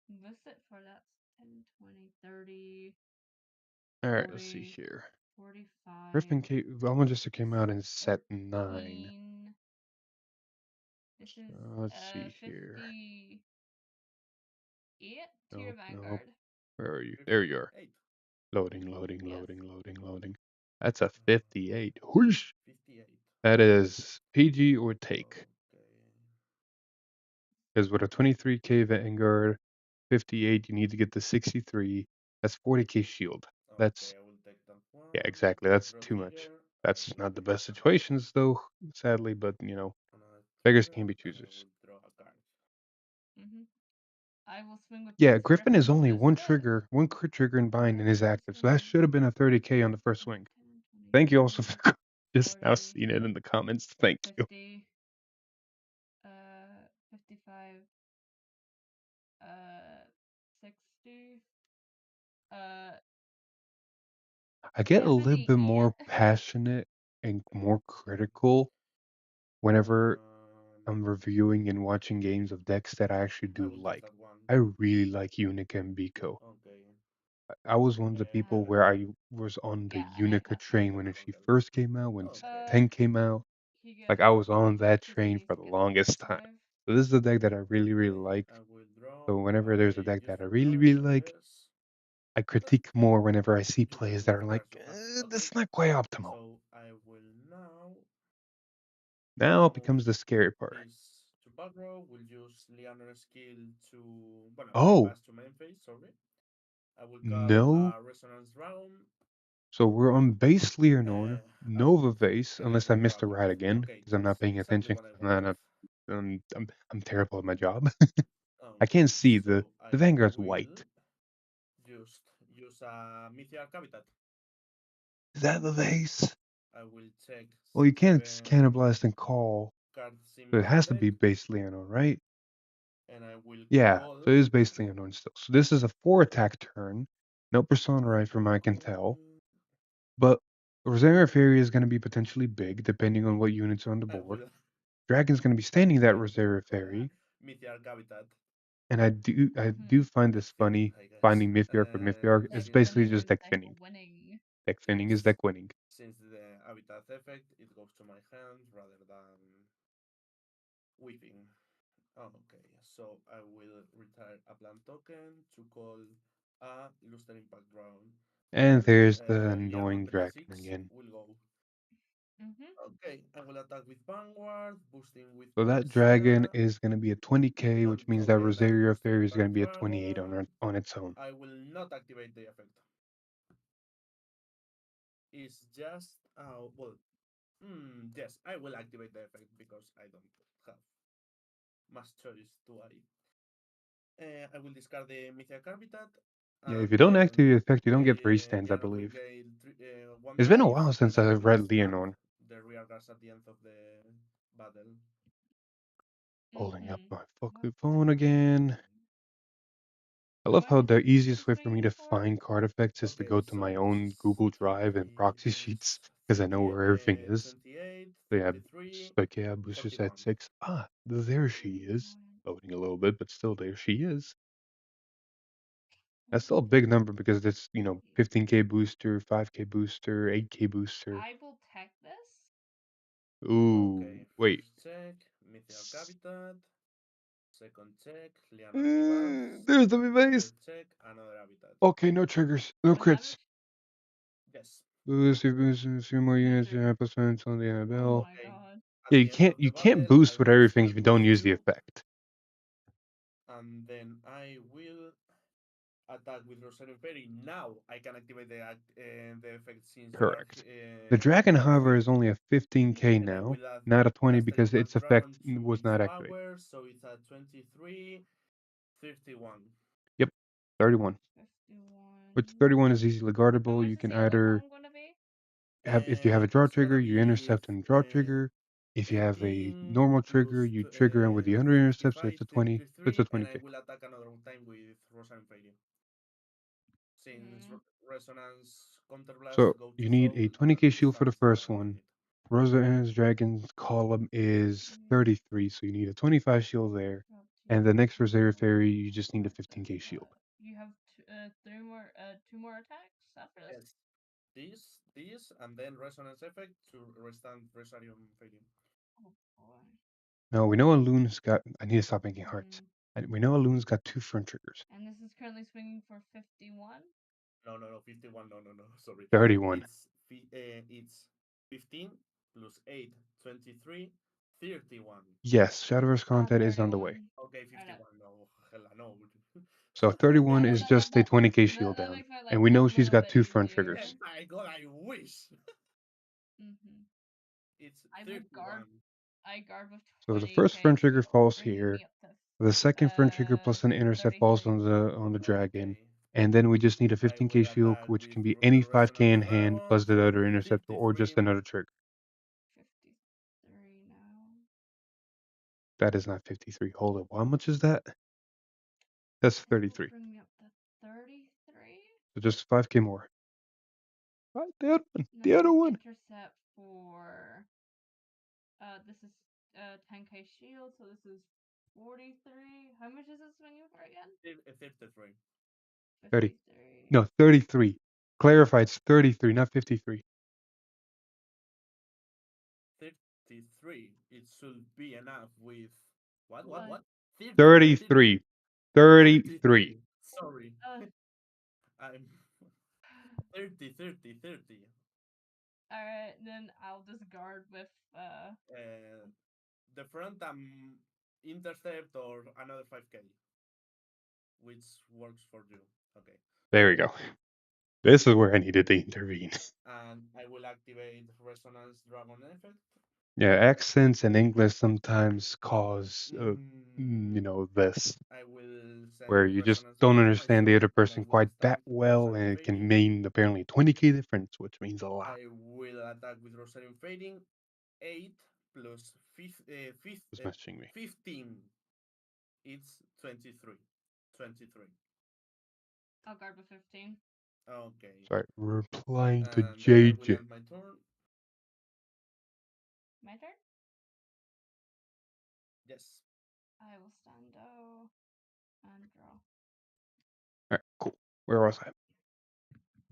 Visit for that's 10, 20, 30, Alright, let's see 40, here. 45. Griffin Velma just came out in set 9. 13. This is Let's see here. 58 tier Nope, nope. Vanguard. Where are you? There you are. 8. Loading, loading, Yes. loading, loading, loading. That's a 58. Whoosh! 58. That is PG or take. Okay. Because with a 23k Vanguard, 58, you need to get the 63. That's 40k shield. That's, Okay, I will take that one. yeah, exactly. That's Draw too much. trigger, That's and I not the will best attack. situations, though, sadly, but, Another beggars trigger, can't be and I choosers. will draw a card. I will swing with Yeah, Peaks Griffin is Griffin only just one to trigger, one crit trigger in bind and is active, so that swing should have been a 30k on the first swing. 10, 20, Thank you also 30, for just now 40, seeing it in the comments. Thank you. 50, 55, 60, I get a little bit 78. more passionate and more critical whenever I'm reviewing and watching games of decks that I actually I do will take like. that one. I really like Unica and Biko. Okay. I was one of the people where I was on the Unica train when she first came out, when Okay. 10 came out. He gets Like, I was on that he still train needs for to the get longest time. 5. So this is the deck that I really, really Okay, like. I will draw So whenever a there's a very deck that I useful really, card really for like, this. I critique more whenever I see You plays just that are like, discard two cards. this Okay. is not quite optimal. So I will now Now it move becomes the scary part. this to back row. We'll use Leonard's skill to Oh, bypass to main phase, sorry. I will cast no. a Resonance Dragon. So we're on base Leonor, I will Nova Vase, connect unless I with missed a Rabble. ride again, Okay, because I'm not that's paying exactly attention. what I I'm not wanted. I'm terrible at my job. I Okay, can't see the so I Vanguard's will white. just use a Mythical Habitat. Is that the vase? I will check Well, you can't 7 cannibalize and call, cards in so it my has to deck, be base Leonor, right? and I will Yeah, call. so it is base Leonor still. So this is a 4 attack turn. No Persona I Right will from I can tell. call. But Rosaria Fairy is going to be potentially big, depending on what units are on the I board. will. Dragon's going to be standing that I will Rosaria call a Fairy. Mythical Habitat. And I do find this It's thinning, funny, I guess. finding Mythiarch for Mythiarch. Deck It's Since basically winning just is deck deck thinning. winning. Deck thinning is yes, deck winning. since the Habitat effect, it goes to my hand rather than weeping. Okay, so I will retire a plant token to call a Luster Impact Dragon. And Then there's the Leon annoying dragon 26 again. will go. Okay, I will attack with Vanguard, boosting with So that dragon Exia. is going to be a 20k, which means that Okay, that Rosaria Luster Fairy is going to Impact be a 28 Dragon. on its own. I will not activate the effect. It's just yes, I will activate the effect because I don't have much choice to I. I will discard the Mythical Habitat, Yeah, if and you don't then activate the effect, you don't get restands, I Leonor will believe. gain one It's been a life, while and since I I've will read discard Leonor. the rear guards at the end of the battle. Pulling up my fucking phone again. I love how the easiest way for me to find card effects is to Okay, go to my so this own is Google Drive and 20, proxy this sheets because I know where everything is. 28, So yeah, 33, just like yeah, Booster 41. set 6. Ah, there she is. loading a little bit, but still there she is. That's still a big number because it's 15k booster, 5k booster, 8k booster. I will tech this. Ooh, Okay, wait. first check, mythical habitat. Second check, Leah debuffs. There's the base. Third check, another habitat. Okay, no triggers, no What crits. damage? Yes. Boost, a few more No units, triggers. +1 on the Oh Annabelle. my Okay. god. At Yeah, the end of you the can't battle, I boost with will everything if discard you don't these use the two, effect. and then I will attack with Rosarian Fairy. Now I can activate the effect since you are Correct. The dragon, you are however, here. is only a 15k Then I now, will add not a 20 plus because 31 its effect dragon to was its not activated. power, so it's at 23, 31. Yep, 31. 51. Which 31 is easily How guardable. much You is can the other either one gonna be? have, if you have a draw It's trigger, gonna you be intercept and draw trigger. If you have a 18 normal trigger, plus you trigger and with the under intercept, so 55, it's a 20. So it's a 33, and I 20k. will attack another time with Rosarian Fairy. Since Mm. Resonance So Counterblast go to you need Soul a and 20k shield for the starts the first one. unit. Rosa Ann's Dragon's column is 33, so you need a 25 shield there. And the next Rosaria Fairy, you just need a 15k shield. You have two more attacks after this. Yes. This, and then Resonance Effect to restand Rosarian Fairy. Oh boy. Now we know Alon's got. I need to stop making hearts. Mm. And we know Alon's got 2 front triggers. And this is currently swinging for 51. No, 51. No, sorry. 31. It's 15 plus 8, 23, 31. Yes, Shadowverse content is on the way. 31. Okay, Alright. 51. No, hella no. So 31 Yeah, is just a 20k shield that down. makes my And life we a know she's little got bit 2 front easier. triggers. My god, I wish. Mm-hmm. It's I will 31. guard with So 20k the first front trigger shield, falls bringing here. me up to The second front trigger plus an intercept falls 33. on the dragon. Okay. And then we just need a I 15k will shield, attack which with can be any 5k Resonance in hand Dragon, plus the so other interceptor or 53. just another trigger. 53 now. That is not 53. Hold up. How much is that? That's This will 33. bring me up to 33. So just 5k more. Right, the other one. And The then other an one. intercept for this is 10k shield, so this is 43. How much is this swinging for again? 53. 30. 53. No, 33. Clarify, it's 33, not 53. 33. It should be enough with what? 30. 33. 33. Sorry. Uh, I'm 30. Alright, then I'll discard with The front intercept or another 5k, which works for you. Okay. There we go. This is where I needed to intervene. And I will activate Resonance Dragon Effect. Yeah, accents in English sometimes cause, this, I will where send you just Resonance don't Dragon to my understand the shop, other and I person will quite start that well, Rosarian and it can Fading. mean apparently 20k difference, which means a lot. I will attack with Rosarian Fading. 8 plus Who's messaging me? 15. It's 23. 23. I'll guard with 15. Okay. Sorry, replying to And then I will JJ. end my turn. My turn? Yes. I will stand out and draw. Alright, cool. Where was I?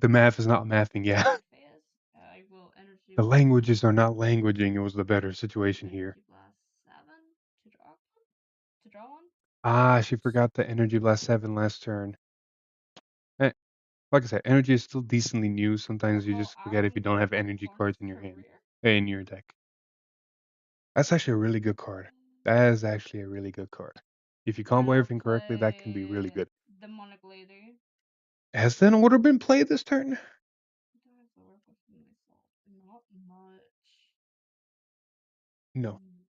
The math is not mathing, yeah. Phase. I will energy The blast. languages are not languaging. It was the better situation here. Energy blast 7 to draw. To draw one. Ah, she forgot the Energy Blast 7 last turn. Eh, like I said, energy is still decently new. Sometimes you just forget if you don't have energy cards in your hand, in your deck. That's actually a really good card. That is actually a really good card. If you combo everything correctly, that can be really good. Demonic Lady. Has then order been played this turn? Do I have to work with myself? Not much. No. Mm.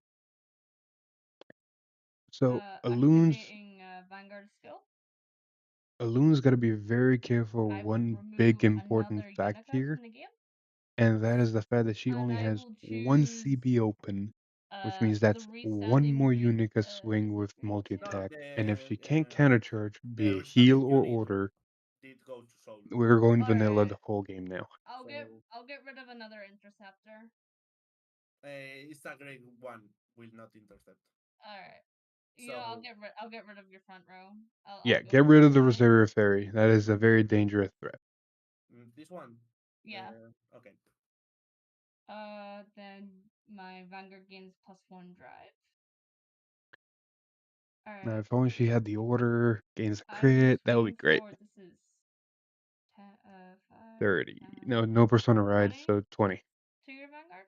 So Activating Vanguard skill. Alon's got to be very careful. I will One big remove important another fact unit card here, from the game. and that is the fact that she And only I has will one choose CB open, which means the that's one restanding more re unit to is swing it with multi resetting? No, attack. And if she can't the countercharge, be a restanding heal or unit order, did go to Soul. we're going vanilla Alright. the whole game now. I'll So get rid of another interceptor. it's a grade 1 will not intercept. Alright. You know, I'll So get rid of your front row. Yeah, I'll go get for rid the of the guy. reserve fairy. That is a very dangerous threat. this one. Yeah. Okay. Then my Vanguard gains +1 drive. All Now, right. if only she had the order, gains a I will crit, that would be swing great. for this is 10, 5, 30. 10, No persona ride, 20 so 20. to your Vanguard.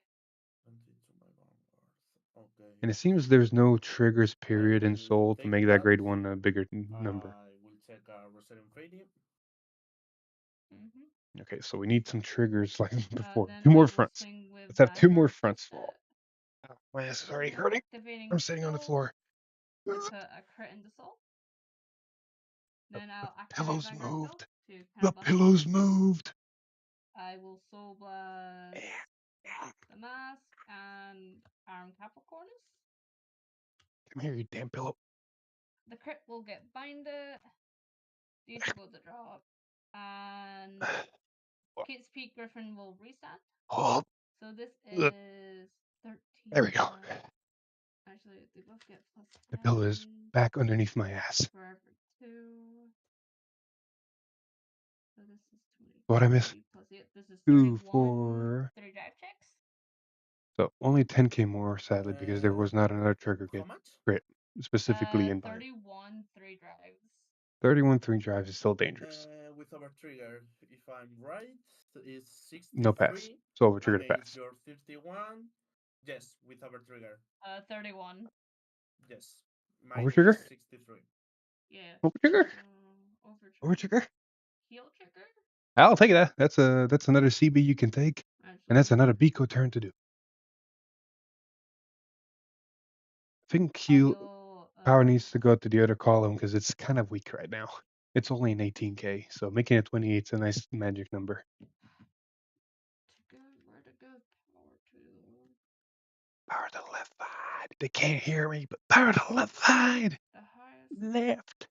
20 to my Vanguard. Okay. And it seems there's no triggers I period in will Soul to take make that that. grade 1 a bigger number. I will take a Rosarian Fairy. Okay, so we need some triggers like before. Then 2 I more will fronts. swing with Let's have 2 more Vanguard fronts to fall. Oh, my ass is already the hurting. activating I'm sitting on the soul floor. to put a crit into soul. Then The I'll activate pillows Vanguard skill moved. to The counterblast. pillows moved. I will soul blast the mask and arm Capricornus. Come here, you damn pillow. The crit will get binded. These will go to drop. And Kate's Peak Griffin will reset. Oh, So this is 13. there we go. Actually, they both get plus 10. The pillow is back underneath my ass. For every 2. So this is 20. What I miss? Plus 8. This is 2, 31. 4. 3 drive checks. So only 10k more, sadly, because there was not another trigger How kit. much? Great. Specifically in Bind. 31 3 drives. 31 3 drives is still dangerous. With overtrigger, if I'm right, is No pass. 63 So over trigger to against pass. your 51. Yes, with overtrigger. 31. Yes. Over Mine trigger? is 63. Yeah. Over trigger? Over Over trigger? Heal trigger? I'll take that. That's another CB you can take. And that's Actually, another Biko turn to do. I think I'll heal go, power needs to go to the other column because it's kind of weak right now. It's only an 18k, so making it 28 is a nice magic number. Where to go? Power to. Power to the left side. They can't hear me, but power to the left side. The highest. Left.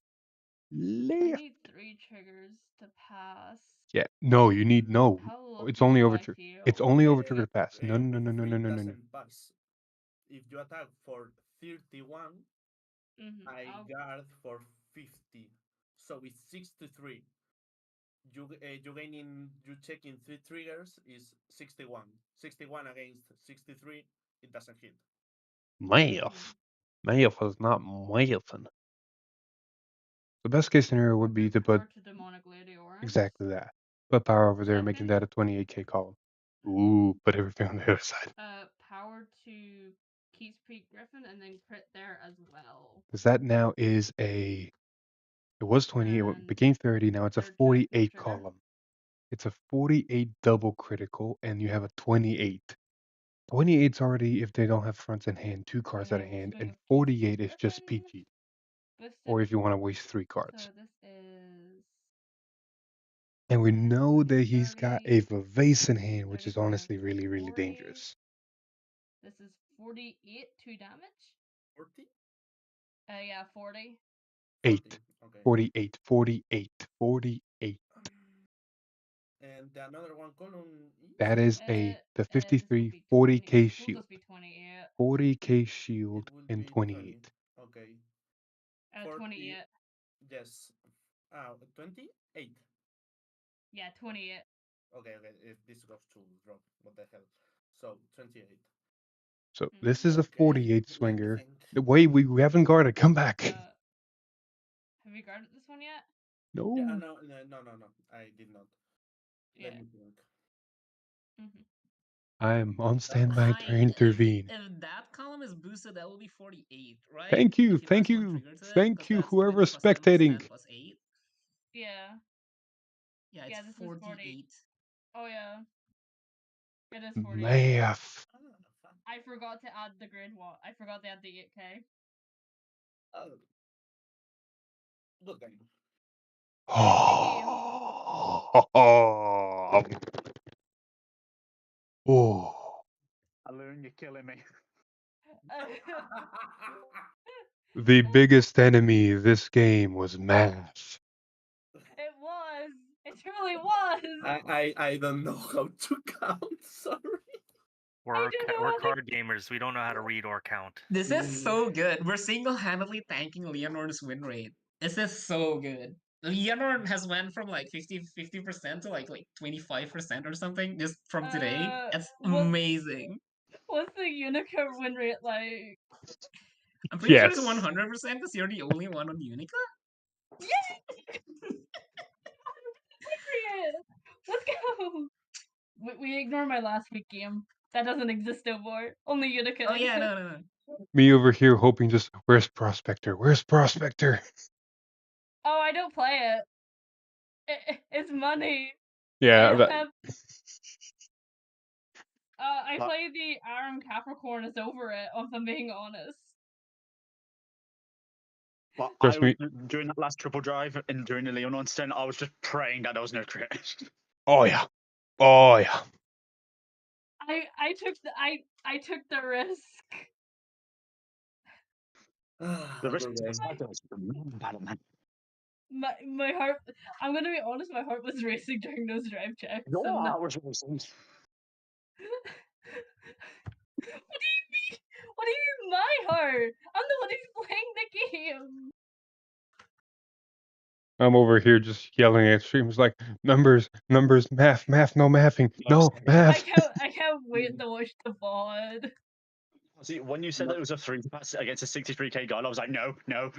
I Left. need 3 triggers to pass. Yeah. No, you need no. How It's lucky only do over I trigger. feel? It's only over trigger to pass. No, no, With no, no, no, 3 no, no, no. doesn't pass. If you attack for 31, I guard for 50. So it's 63. You checking 3 triggers is 61. 61 against 63, it doesn't hit. Math. Math is not mathing. The best case scenario would be to put Power to demonic lady orange. exactly that. Put power over there, making Second. that a 28k column. Ooh, put everything on the other side. Power to Keats Peak Griffin and then crit there as well. Because that now is a. It was 20, it became 30, now it's a 48 column. It's a 48 double critical, and you have a 28. 28's already, if they don't have fronts in hand, 2 cards out of hand, and 48 is just PG. Or if you want to waste 3 cards. So this is. And we know that he's got a 30, Vivase in hand, which is 35, honestly really, really 40. dangerous. This is 48, 2 damage. 40? Yeah, 40. 8. Okay. 48, 48, 48. And the another one column is? That is the 53, 40k shield. Will just be 28. 40k shield It will and be 28. 20. Okay. 28. Yes. 28? Yeah, 28. Okay, if this goes to drop, what the hell? So, 28. So this is a 48 Let me swinger. think. Wait, we haven't guarded. Come back. Have you guarded this one yet? No. Yeah, no, I did not. Let me think. I am on standby to intervene. If that column is boosted, that will be 48, right? Thank you, If he thank adds one you, trigger to it, thank 'cause you, that's whoever's 20 plus 10 spectating. plus 8. Yeah. Yeah, it's this 48. is 40. Oh, yeah. It is 48. Math. I forgot to add the grade 1. I forgot to add the 8k. Oh. Good game. Oh. Alon, you're killing me. The biggest enemy this game was math. It was. It truly was. I don't know how to count. Sorry. We're card gamers. We don't know how to read or count. This is so good. We're single-handedly tanking Leonor's win rate. This is so good. Leonor has went from like 50% to like 25% or something just from today. That's amazing. What's the Unica win rate like? I'm pretty sure Yes. it's 100% because you're the only one on Unica. Yay! Let's go. We ignore my last week game. That doesn't exist no more. Only Unica. Oh yeah, no. Me over here hoping just, where's Prospector? Where's Prospector? Oh, I don't play it. It's money. Yeah. I play the Aram Capricorn is over it, if I'm being honest. Well, during that last triple drive and during the Leon stint, I was just praying that there was no crit. Oh yeah. Oh yeah. I took the risk. The risk was my heart. I'm gonna be honest. My heart was racing during those drive checks. Your heart was racing. What do you mean? What do you mean my heart? I'm the one who's playing the game. I'm over here just yelling at streams like, numbers, math, no mathing, no math. I can't wait to watch the VOD. See, when you said that it was a 3 pass against a 63k guard, I was like, no. No.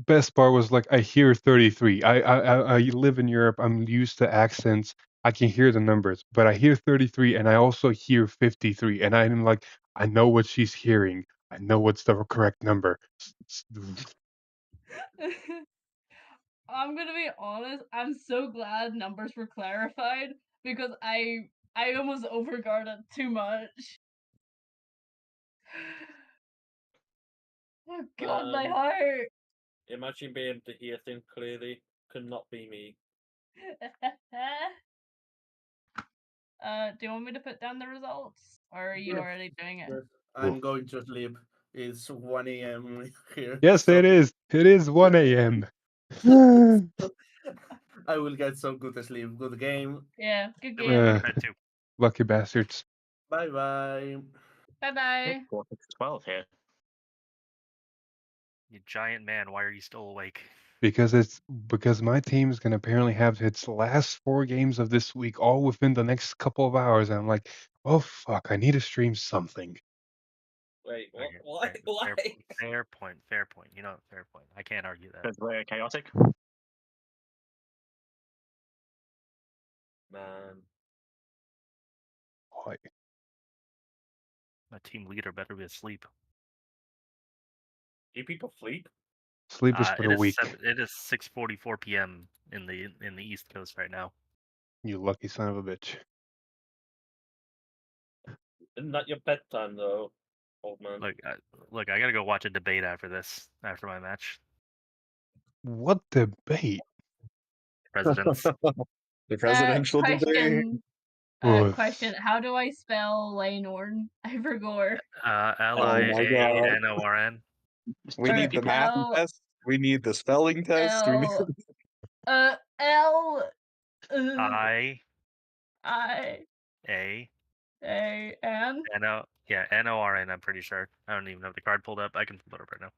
Best part was like, I hear 33. I live in Europe. I'm used to accents. I can hear the numbers, but I hear 33 and I also hear 53. And I'm like, I know what she's hearing. I know what's the correct number. I'm gonna be honest. I'm so glad numbers were clarified because I almost overguarded too much. Oh God, my heart. Imagine being able to hear things clearly. Could not be me. Do you want me to put down the results, or are you already doing it? I'm going to sleep. It's 1 a.m. here. Yes, so... it is. It is 1 a.m. I will get some good sleep. Good game. Yeah, good game. Lucky bastards. Bye bye. Bye bye. 12 here. You giant man, why are you still awake? Because my team is gonna apparently have its last 4 games of this week all within the next couple of hours, and I'm like, oh fuck, I need to stream something. Wait, what? Why? Fair point. You know, fair point. I can't argue that. Because we're chaotic. Man. Why? My team leader better be asleep. Do people sleep? Sleep is for the weak. It is 6:44 p.m. in the East Coast right now. You lucky son of a bitch. Isn't that your bedtime though, old man? Look, I gotta go watch a debate after my match. What debate? Presidents. The presidential debate. Question: how do I spell Lainorn? I forgot. Lianorn. We need the math test. We need the spelling test. L I A N. N-O-R-N, I'm pretty sure. I don't even have the card pulled up. I can pull it up right now.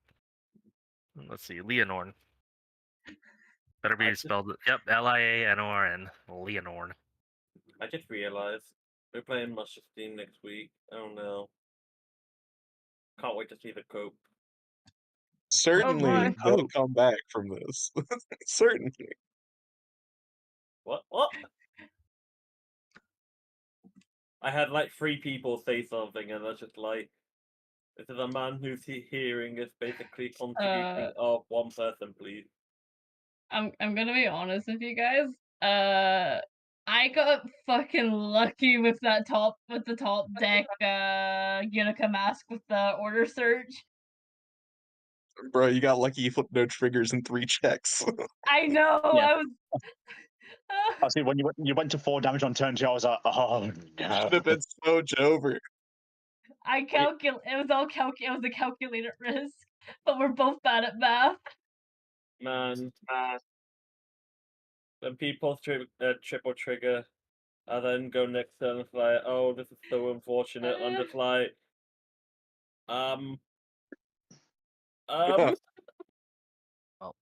Let's see. Leonorn. Better be spelled. Yep, Lianorn. Leonorn. I just realized we're playing Master Steam next week. Oh no. Can't wait to see the cope. Certainly will come back from this. Certainly. What? I had like 3 people say something, and I was just like, "This is a man whose hearing is basically contributing of 1 person, please." I'm gonna be honest with you guys. I got fucking lucky with the top deck Unica mask with the order search. Bro, you got lucky you flipped no triggers in 3 checks. I know. Yeah. I was. I see when you went to 4 damage on turn 2, I was like, oh no. Should have been so over. It was a calculated risk, but we're both bad at math. Man, when people triple trigger and then go next turn. It's like, oh, this is so unfortunate. I'm just like,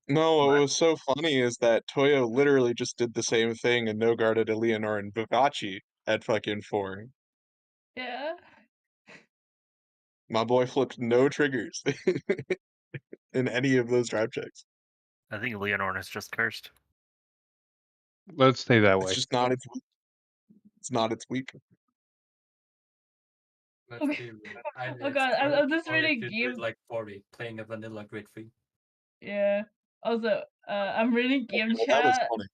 No, what But was so funny is that Toyo literally just did the same thing and no guarded Eleanor and Vivace at fucking 4. Yeah. My boy flipped no triggers in any of those drive checks. I think Leonor is just cursed. Let's stay that It's way. just not its week. Oh god, I'm just reading game. Like 40, playing a vanilla grade 3. Yeah. Also, I'm reading game Well, that was chat, funny.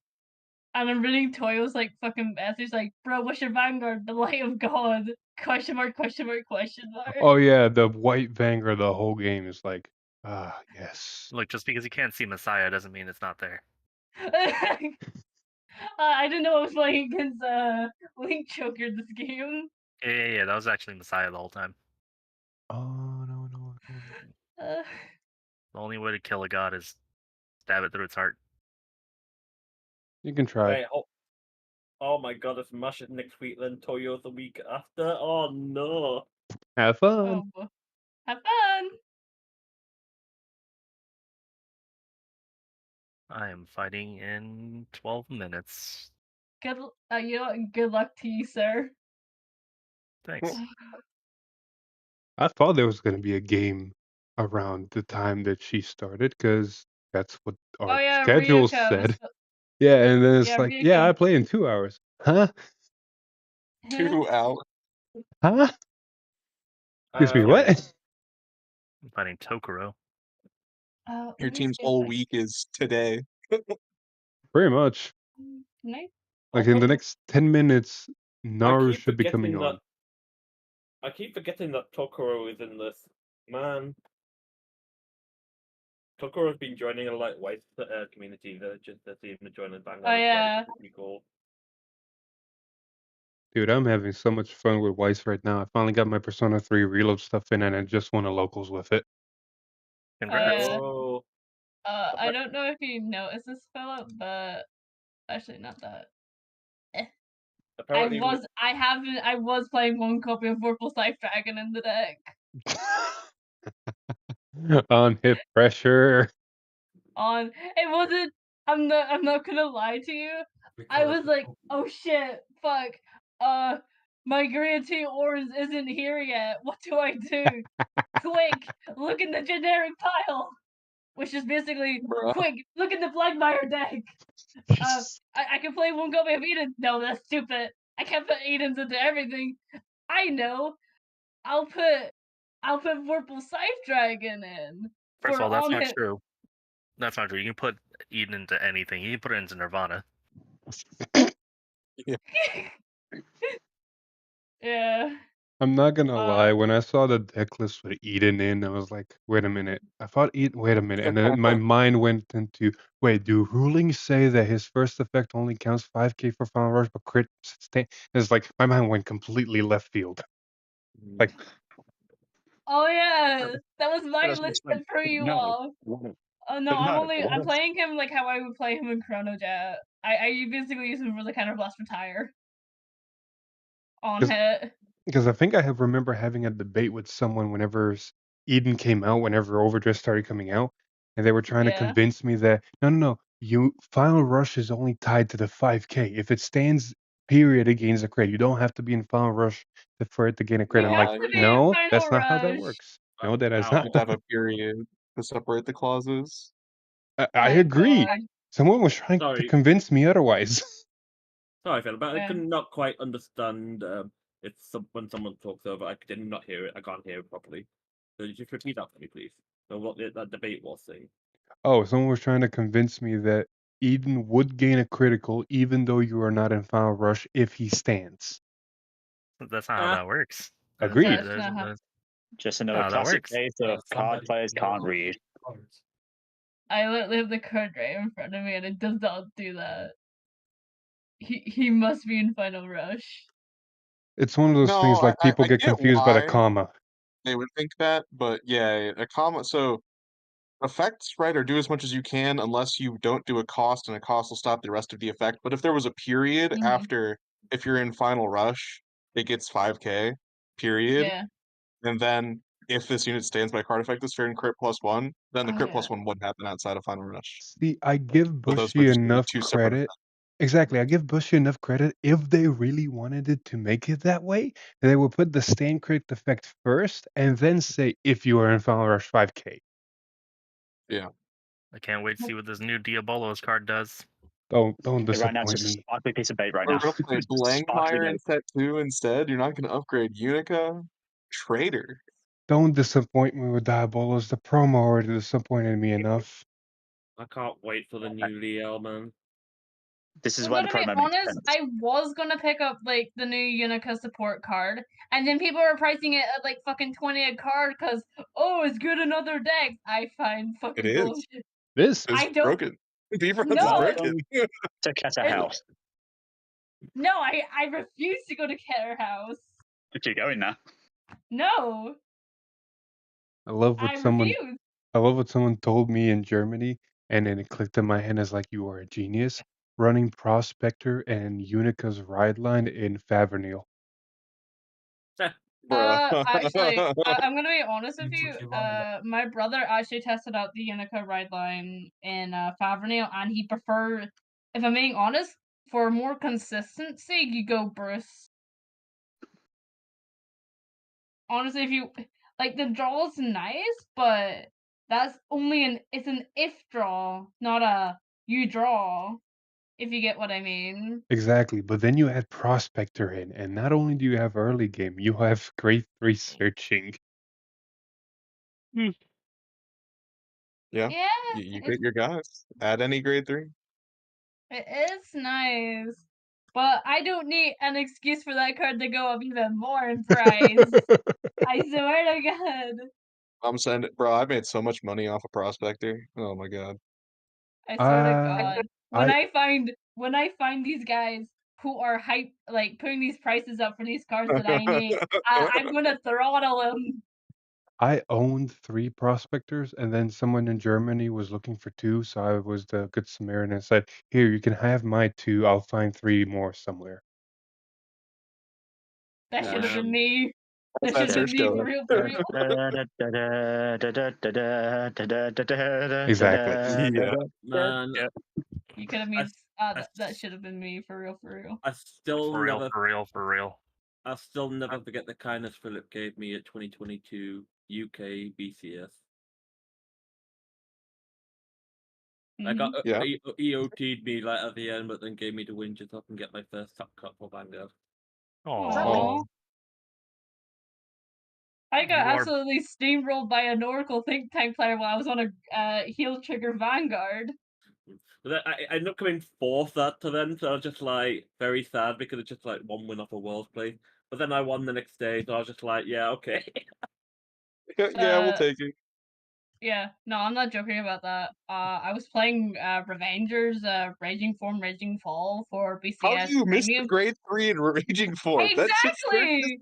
and I'm reading Toyo's like fucking message like, bro, what's your Vanguard? The light of God? Question mark, question mark, question mark. Oh yeah, the white Vanguard the whole game is like, yes. Look, just because you can't see Messiah doesn't mean it's not there. I didn't know I was playing against Link Choker this game. Yeah, that was actually Messiah the whole time. Oh no. Uh, The only way to kill a god is stab it through its heart. You can try. wait, oh my god, it's Mash it next week, then Toyo the week after. Oh no. Have fun. oh, have fun. I am fighting in 12 minutes. Good, you know what? Good luck to you, sir. Thanks. I thought there was gonna be a game around the time that she started, because that's what our Oh yeah, schedule Ryuka was. said. Yeah, and then it's Yeah, like, yeah, I Ryuka. play in 2 hours. Huh? 2 hours. Huh? Excuse me, what? I'm fighting Tokuro. Your team's whole week is today. Pretty much. Nice. Like in the Also, next 10 minits, I Naru keep should be coming forgetting that. on. I keep forgetting that Tokuro is in this. Man. Tokuro's been joining a like white community that just that's even joining Vanguard. Oh yeah. Pretty cool. Dude, I'm having so much fun with Weiss right now. I finally got my Persona 3 reload stuff in, and I just won a locals with it. Congrats. Oh. I don't know if you noticed this, Philip, but actually not that. Apparently, I was playing one copy of Purple Scythe Dragon in the deck. On hit pressure. It wasn't. I'm not gonna lie to you. I was like, oh shit, fuck. My Granty Ores isn't here yet. What do I do? Quick, look in the generic pile, which is basically quick. Look in the Blackmire deck. I can play one copy of Eden. No, that's stupid. I can't put Edens into everything. I know. I'll put Purple Scythe Dragon in. First of all, that's not hit. true. That's not true. You can put Eden into anything. You can put it into Nirvana. Yeah. I'm not gonna lie, when I saw the deck list with Eden in, I was like, wait a minute. I thought wait a minute. And then my mind went into, wait, do rulings say that his first effect only counts 5k for Final Rush, but crit it's like, my mind went completely left field. Like, oh yeah, that was my list that threw you off. Oh no, I'm playing him like how I would play him in Chrono Jet. I basically use him for the Counterblast Retire. On hit. Because I think I remember having a debate with someone whenever Eden came out, whenever Overdress started coming out, and they were trying to convince me that no, Final Rush is only tied to the 5k. If it stands, period, it gains a crit. You don't have to be in Final Rush for it to gain a crit. I'm like, no, that's not how that works. No, that is not. You have a period to separate the clauses. I agree. God. Someone was trying to convince me otherwise. Sorry, Phil, but I could not quite understand when someone talks over. I did not hear it. I can't hear it properly. So you just repeat that for me, please. So what that debate was saying. Oh, someone was trying to convince me that Eden would gain a critical even though you are not in Final Rush if he stands. That's not how that works. Agreed. Just another classic case of card players can't read. I literally have the card right in front of me, and it does not do that. He must be in Final Rush. It's one of those things like people get confused by the comma. They would think that, but yeah, a comma. So effects, right, or do as much as you can unless you don't do a cost, and a cost will stop the rest of the effect. But if there was a period after if you're in Final Rush, it gets 5k, period. Yeah. And then if this unit stands by card effect this turn, crit +1, then the Oh, crit yeah. +1 wouldn't happen outside of Final Rush. See, I give So those Bushy would just be enough two separate credit. Exactly, I give Bushy enough credit. If they really wanted it to make it that way, they would put the stand crit effect first, and then say if you are in Final Rush 5k. Yeah. I can't wait to see what this new Diabolos card does. Don't Right now, it's disappoint just a me. sparkly piece of bait right We're now. gonna play It's just a sparkly Blankmire bait. in set 2 instead. You're not gonna upgrade Unica? Traitor. Don't disappoint me with Diabolos. The promo already disappointed me enough. I can't wait for the new Leah, man. This is I'm where the gonna be promo makes honest, sense. I was gonna pick up like the new Unica support card, and then people were pricing it at like fucking 20 a card because it's good in other decks. I find It fucking is. bullshit. This It's I don't. broken. Defense is No, broken. To Keter It- House. no, I refuse to go to Keter House. If you're going there. No, I love I what someone refuse. I love what someone told me in Germany, and then it clicked in my head as like you are a genius. Running Prospector and Unica's ride line in Favernil. Actually, I'm gonna be honest with you. Usually one My brother actually tested out the Unica ride line in Favernil, and he preferred. If I'm being honest, for more consistency, you go Bruce. Honestly, if you like the draw's nice, but that's only it's an if draw, not a you draw. If you get what I mean. Exactly, but then you add Prospector in, and not only do you have early game, you have grade 3 searching. Yeah. Yeah, You get your guys. Add any grade 3. it is nice. But I don't need an excuse for that card to go up even more in price. I swear to God. I'm sending, bro. I made so much money off of Prospector. Oh my god. I swear to God. When I find these guys who are hype, like putting these prices up for these cards that I need, I'm gonna throttle them. I owned 3 Prospectors, and then someone in Germany was looking for 2, so I was the good Samaritan and said, "Here, you can have my 2. I'll find 3 more somewhere." That should have been me. That How's should that have been search me for going? real. Exactly. Yeah. Man, You could have made that should have been me for real. I still For real, never for real. I'll still never forget the kindness Philip gave me at 2022 UK BCS. Like Mhm. he OT'd me like at the end, but then gave me the win just so I can get my first top cut for Vanguard. Aw. I got You are- absolutely steamrolled by an Oracle think tank player while I was on a heel trigger Vanguard. But then I ended up coming fourth that to then, so I was just like very sad because it's just like one win off a World's Play. But then I won the next day, so I was just like, yeah, okay. Yeah, we'll take it. Yeah, no, I'm not joking about that. I was playing Revengers, Raging Form, Raging Fall for BCS How do you miss the Premium. grade 3 in Raging Form? That shit's Exactly!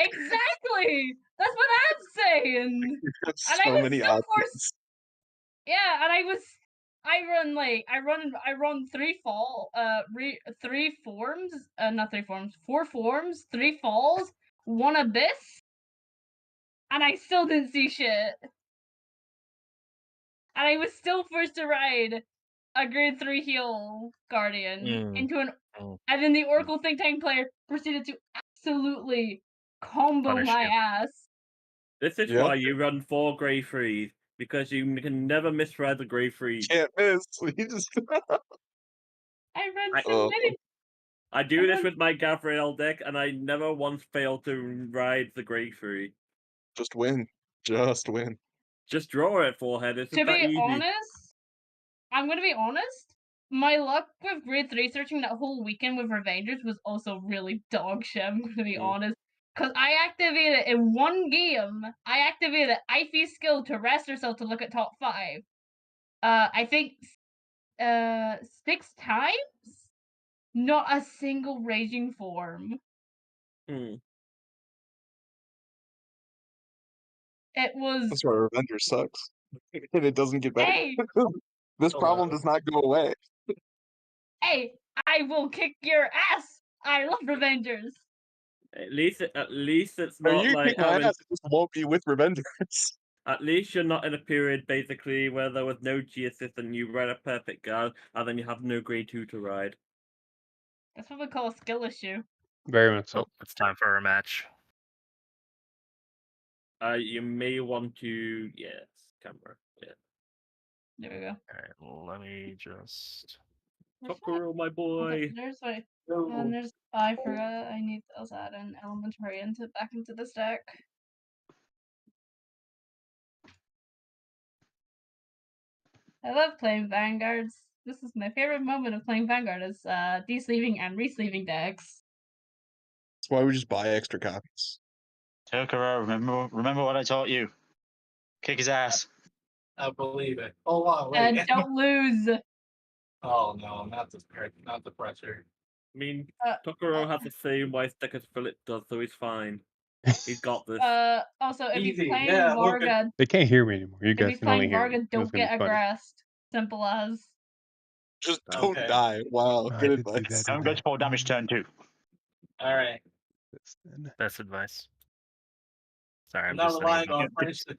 Exactly! That's what I'm saying! so And I was many still options. forced. Yeah, and I run 3 fall, 3 forms, not 3 forms, 4 forms, 3 falls, 1 abyss, and I still didn't see shit. And I was still forced to ride a grade 3 heal guardian into an, and then the Oracle think tank player proceeded to absolutely combo Punish my you. This is why you run 4 grade 3s, because you can never misread the grade 3. Can't miss. You just I run so many. I do this with my Gabriel deck, and I never once fail to ride the grade 3. Just win. Just win. Just draw it, forehead. It's To just that be easy. honest, I'm gonna be honest. My luck with grade 3 searching that whole weekend with Revengers was also really dog shit. I'm gonna be honest. Because I activated in one game, I activated Ifey's skill to rest herself to look at top 5. I think 6 times? Not a single Raging Form. It was. That's why Revenger sucks. And it doesn't get better. Hey! This problem does not go away. Hey, I will kick your ass I love Revengers. At least it's Are not you like kicking my having. ass? This won't be with Revengers. At least you're not in a period basically where there was no G assist and you ride a perfect guard, and then you have no grade 2 to ride. That's what we call a skill issue. Very much so. Oh, it's time for a match. You may want to, yes, camera. Yeah. There we go. Alright, well, let me just. Tokuro, my boy. There's my. And there's. I forgot. I need to also add an elementary back into this deck. I love playing Vanguards. This is my favorite moment of playing Vanguard is de-sleeving and re-sleeving decks. That's why we just buy extra copies. Tokuro, remember what I taught you. Kick his ass. I believe it. Oh wow, And wait. don't lose. Oh no, not the pressure. I mean, Tokuro has the same white deck as Philip does, so he's fine. He's got this. Also, if Easy, he's playing yeah, look Varga, They can't hear me anymore. You if guys he's can only playing hear Varga, me. It's don't gonna get be funny. aggressed. Simple as. Just don't Okay. die. Wow, I good did do advice. that. Don't go to full damage turn 2. All right. Best advice. Sorry, I'm I'm not just relying setting up. on friendship.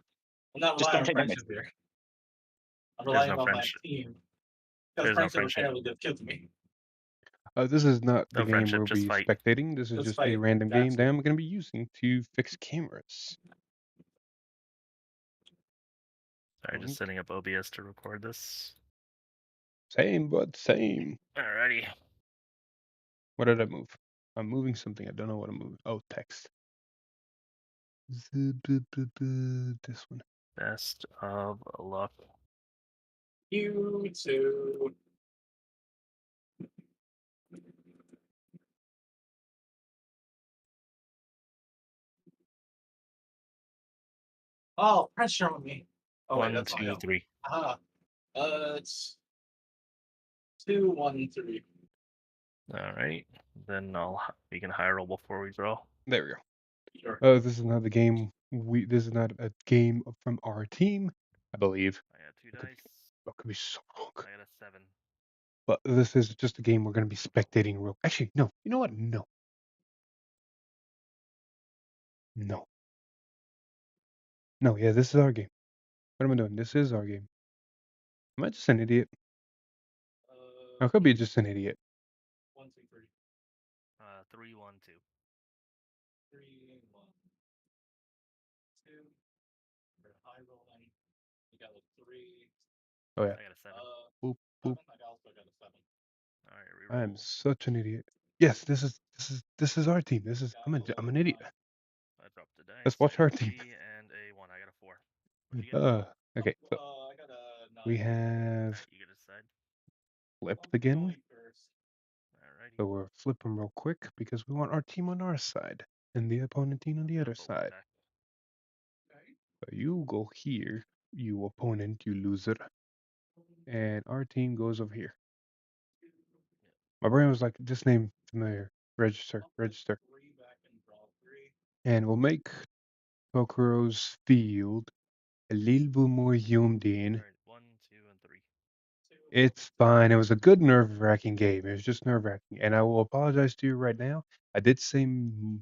I'm not Just relying don't on take damage. friendship here. I'm There's relying no on my friendship. team. There's Because no friendship friendship. apparently just killed me. This is not the No game friendship, we'll just be fight. spectating. This is Just just a fight. random game that Gotcha. I'm going to be using to fix cameras. Sorry, just setting up OBS to record this. Same, bud, same. Alrighty. What did I move? I'm moving something. I don't know what I'm moving. Oh, text. This one. Best of luck. You too. Oh, pressure on me. Oh, wait, 1, that's not 2, help. 3. It's 2, 1, 3. Alright. Then we can high roll before we draw. There we go. Sure. Oh, this is not the game. This is not a game from our team, I believe. I got 2 dice. That could be so wrong. I got a 7. But this is just a game we're going to be spectating real. Actually, no. You know what? No. No. No, yeah, this is our game. What am I doing? This is our game. Am I just an idiot? I could be just an idiot. 1, 2, 3. 3, 1, 2. 3, 1, 2. High rolling. You got a 3. Oh yeah. I got a 7. Boop boop. I also got a 7. Alright, I reroll. am such an idiot. Yes, this is our team. I'm an idiot. I dropped the dice. Let's watch I our got a team. 3 and a 1. I got a 4. What'd you get? Okay, so I got a 9. we have Alright, you get a side. flipped again. Alrighty. So we're flipping real quick because we want our team on our side and the opponent team on the other Double side. attack. So you go here, you opponent, you loser, and our team goes over here. My brain was like, this name familiar. Register. And we'll make Tokuro's field a little bit more zoomed in. Alright, 1, 2, and 3. It's fine. It was a good nerve-wracking game. It was just nerve-wracking. And I will apologize to you right now. I did say,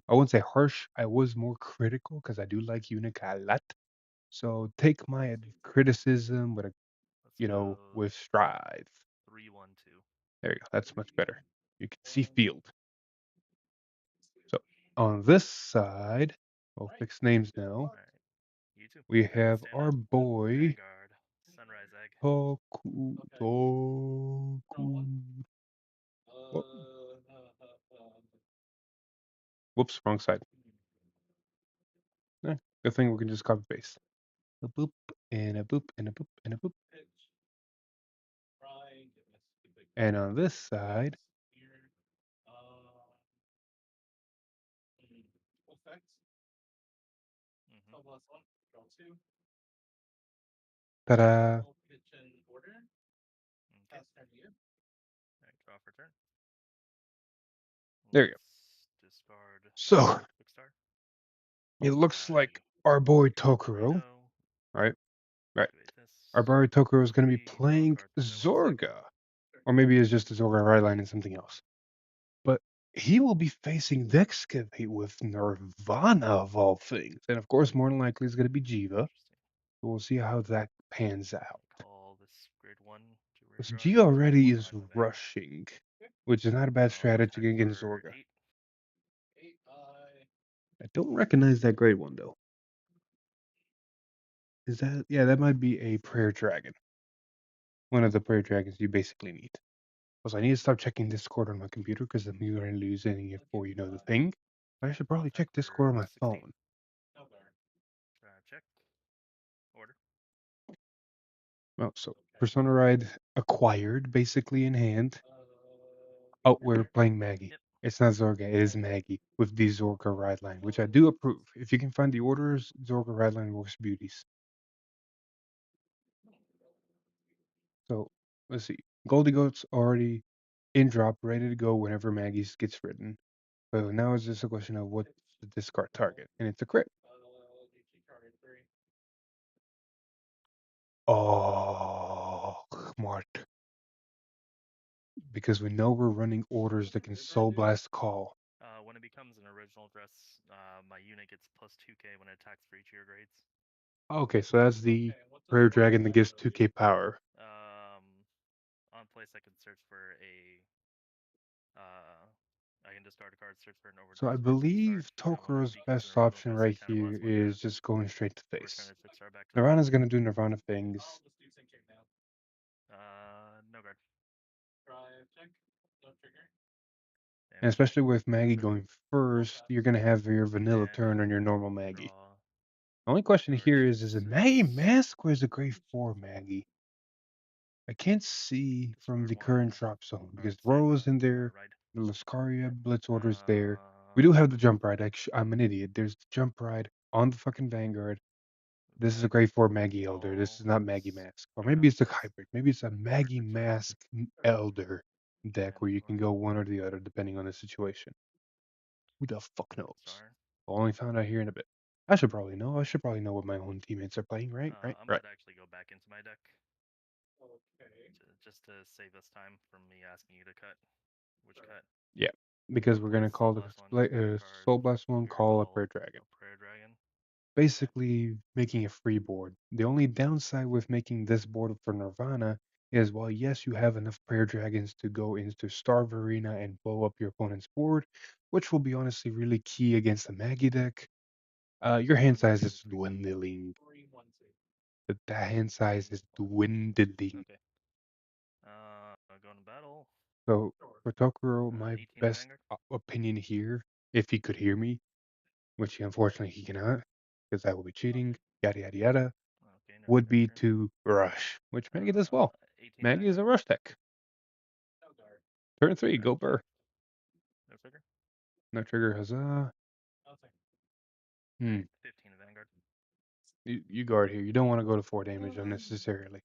I wouldn't say harsh. I was more critical because I do like Unica a lot. So take my criticism with with strive. 3, 1, 2. There you go. That's much better. You can see field. So on this side, we'll fix names now. Alright. You too. We Alright, have stand our up. boy Vanguard. Sunrise Egg. Toku. Whoops, wrong side. Good thing we can just copy paste. A boop and a boop and a boop and a boop. And on this side, ta-da! Alright, draw for turn. There you go. Discard. So Quick start. it looks like our boy Tokuro, right? Our boy Tokuro is going to be playing Zorga, or maybe it's just a Zorga right line and something else. But he will be facing the Excavate with Nirvana of all things. And of course, more than likely, it's going to be Jiva. We'll see how that pans out. Call this grade 1 to rear Because guard. Jiva already is rushing, which is not a bad strategy against for Zorga. 8. I don't recognize that grade 1 though. Is that, yeah, that might be a prayer dragon. One of the prayer dragons you basically need. Because I need to stop checking Discord on my computer because I'm going to lose any for the thing. I should probably check Discord on my 16. phone. Check. Order. Oh, so Persona Ride acquired, basically in hand. Oh, we're playing Maggie. Yep. It's not Zorga, it is Maggie with the Zorga ride line, which I do approve. If you can find the orders, Zorga ride line works beauties. So let's see. Goldie Goat's already in drop, ready to go whenever Maggie's gets written. So now it's just a question of what's the discard target, and it's a crit. Oh, smart. Because we know we're running orders that can Soul Blast call. When it becomes an original dress, my unit gets plus 2k when it attacks for each of your grades. Okay, so that's the Prayer Dragon that gives 2k power. On place, I can search for a. I can discard a card, search for an overdress. So I believe Tokuro's best option right here is just going straight to face. Nirvana's going to do Nirvana things. No guard. And especially with Maggie going first, you're going to have your vanilla turn on your normal Maggie. The only question here is it Maggie Mask or is it grade 4 Maggie? I can't see from the current drop zone because Roro's in there, the Lascaria Blitz Order's there. We do have the jump ride. I'm an idiot. There's the jump ride on the fucking Vanguard. This is a grade 4 Maggie Elder. This is not Maggie Mask. Or maybe it's a hybrid. Maybe it's a Maggie Mask Elder deck where you can go one or the other depending on the situation. Who the fuck knows? I'll only found out here in a bit. I should probably know. I should probably know what my own teammates are playing, right? I might actually go back into my deck. Just to save us time from me asking you to cut. Which cut? Yeah, because we're gonna call the Soul Blast one, call a Prayer Dragon. Basically, making a free board. The only downside with making this board for Nirvana is while yes, you have enough Prayer Dragons to go into Starve Arena and blow up your opponent's board, which will be honestly really key against the Maggie deck. Your hand size is dwindling. The hand size is dwindling. Okay. Going to battle. So for Tokuro, my best opinion here, if he could hear me, which unfortunately he cannot, because that would be cheating, yada yada yada, would be to rush, which Maggie does well. Maggie is a rush deck. Turn 3, go burr. No trigger? No trigger, huzzah. 15 Vanguard. You guard here. You don't want to go to 4 damage unnecessarily.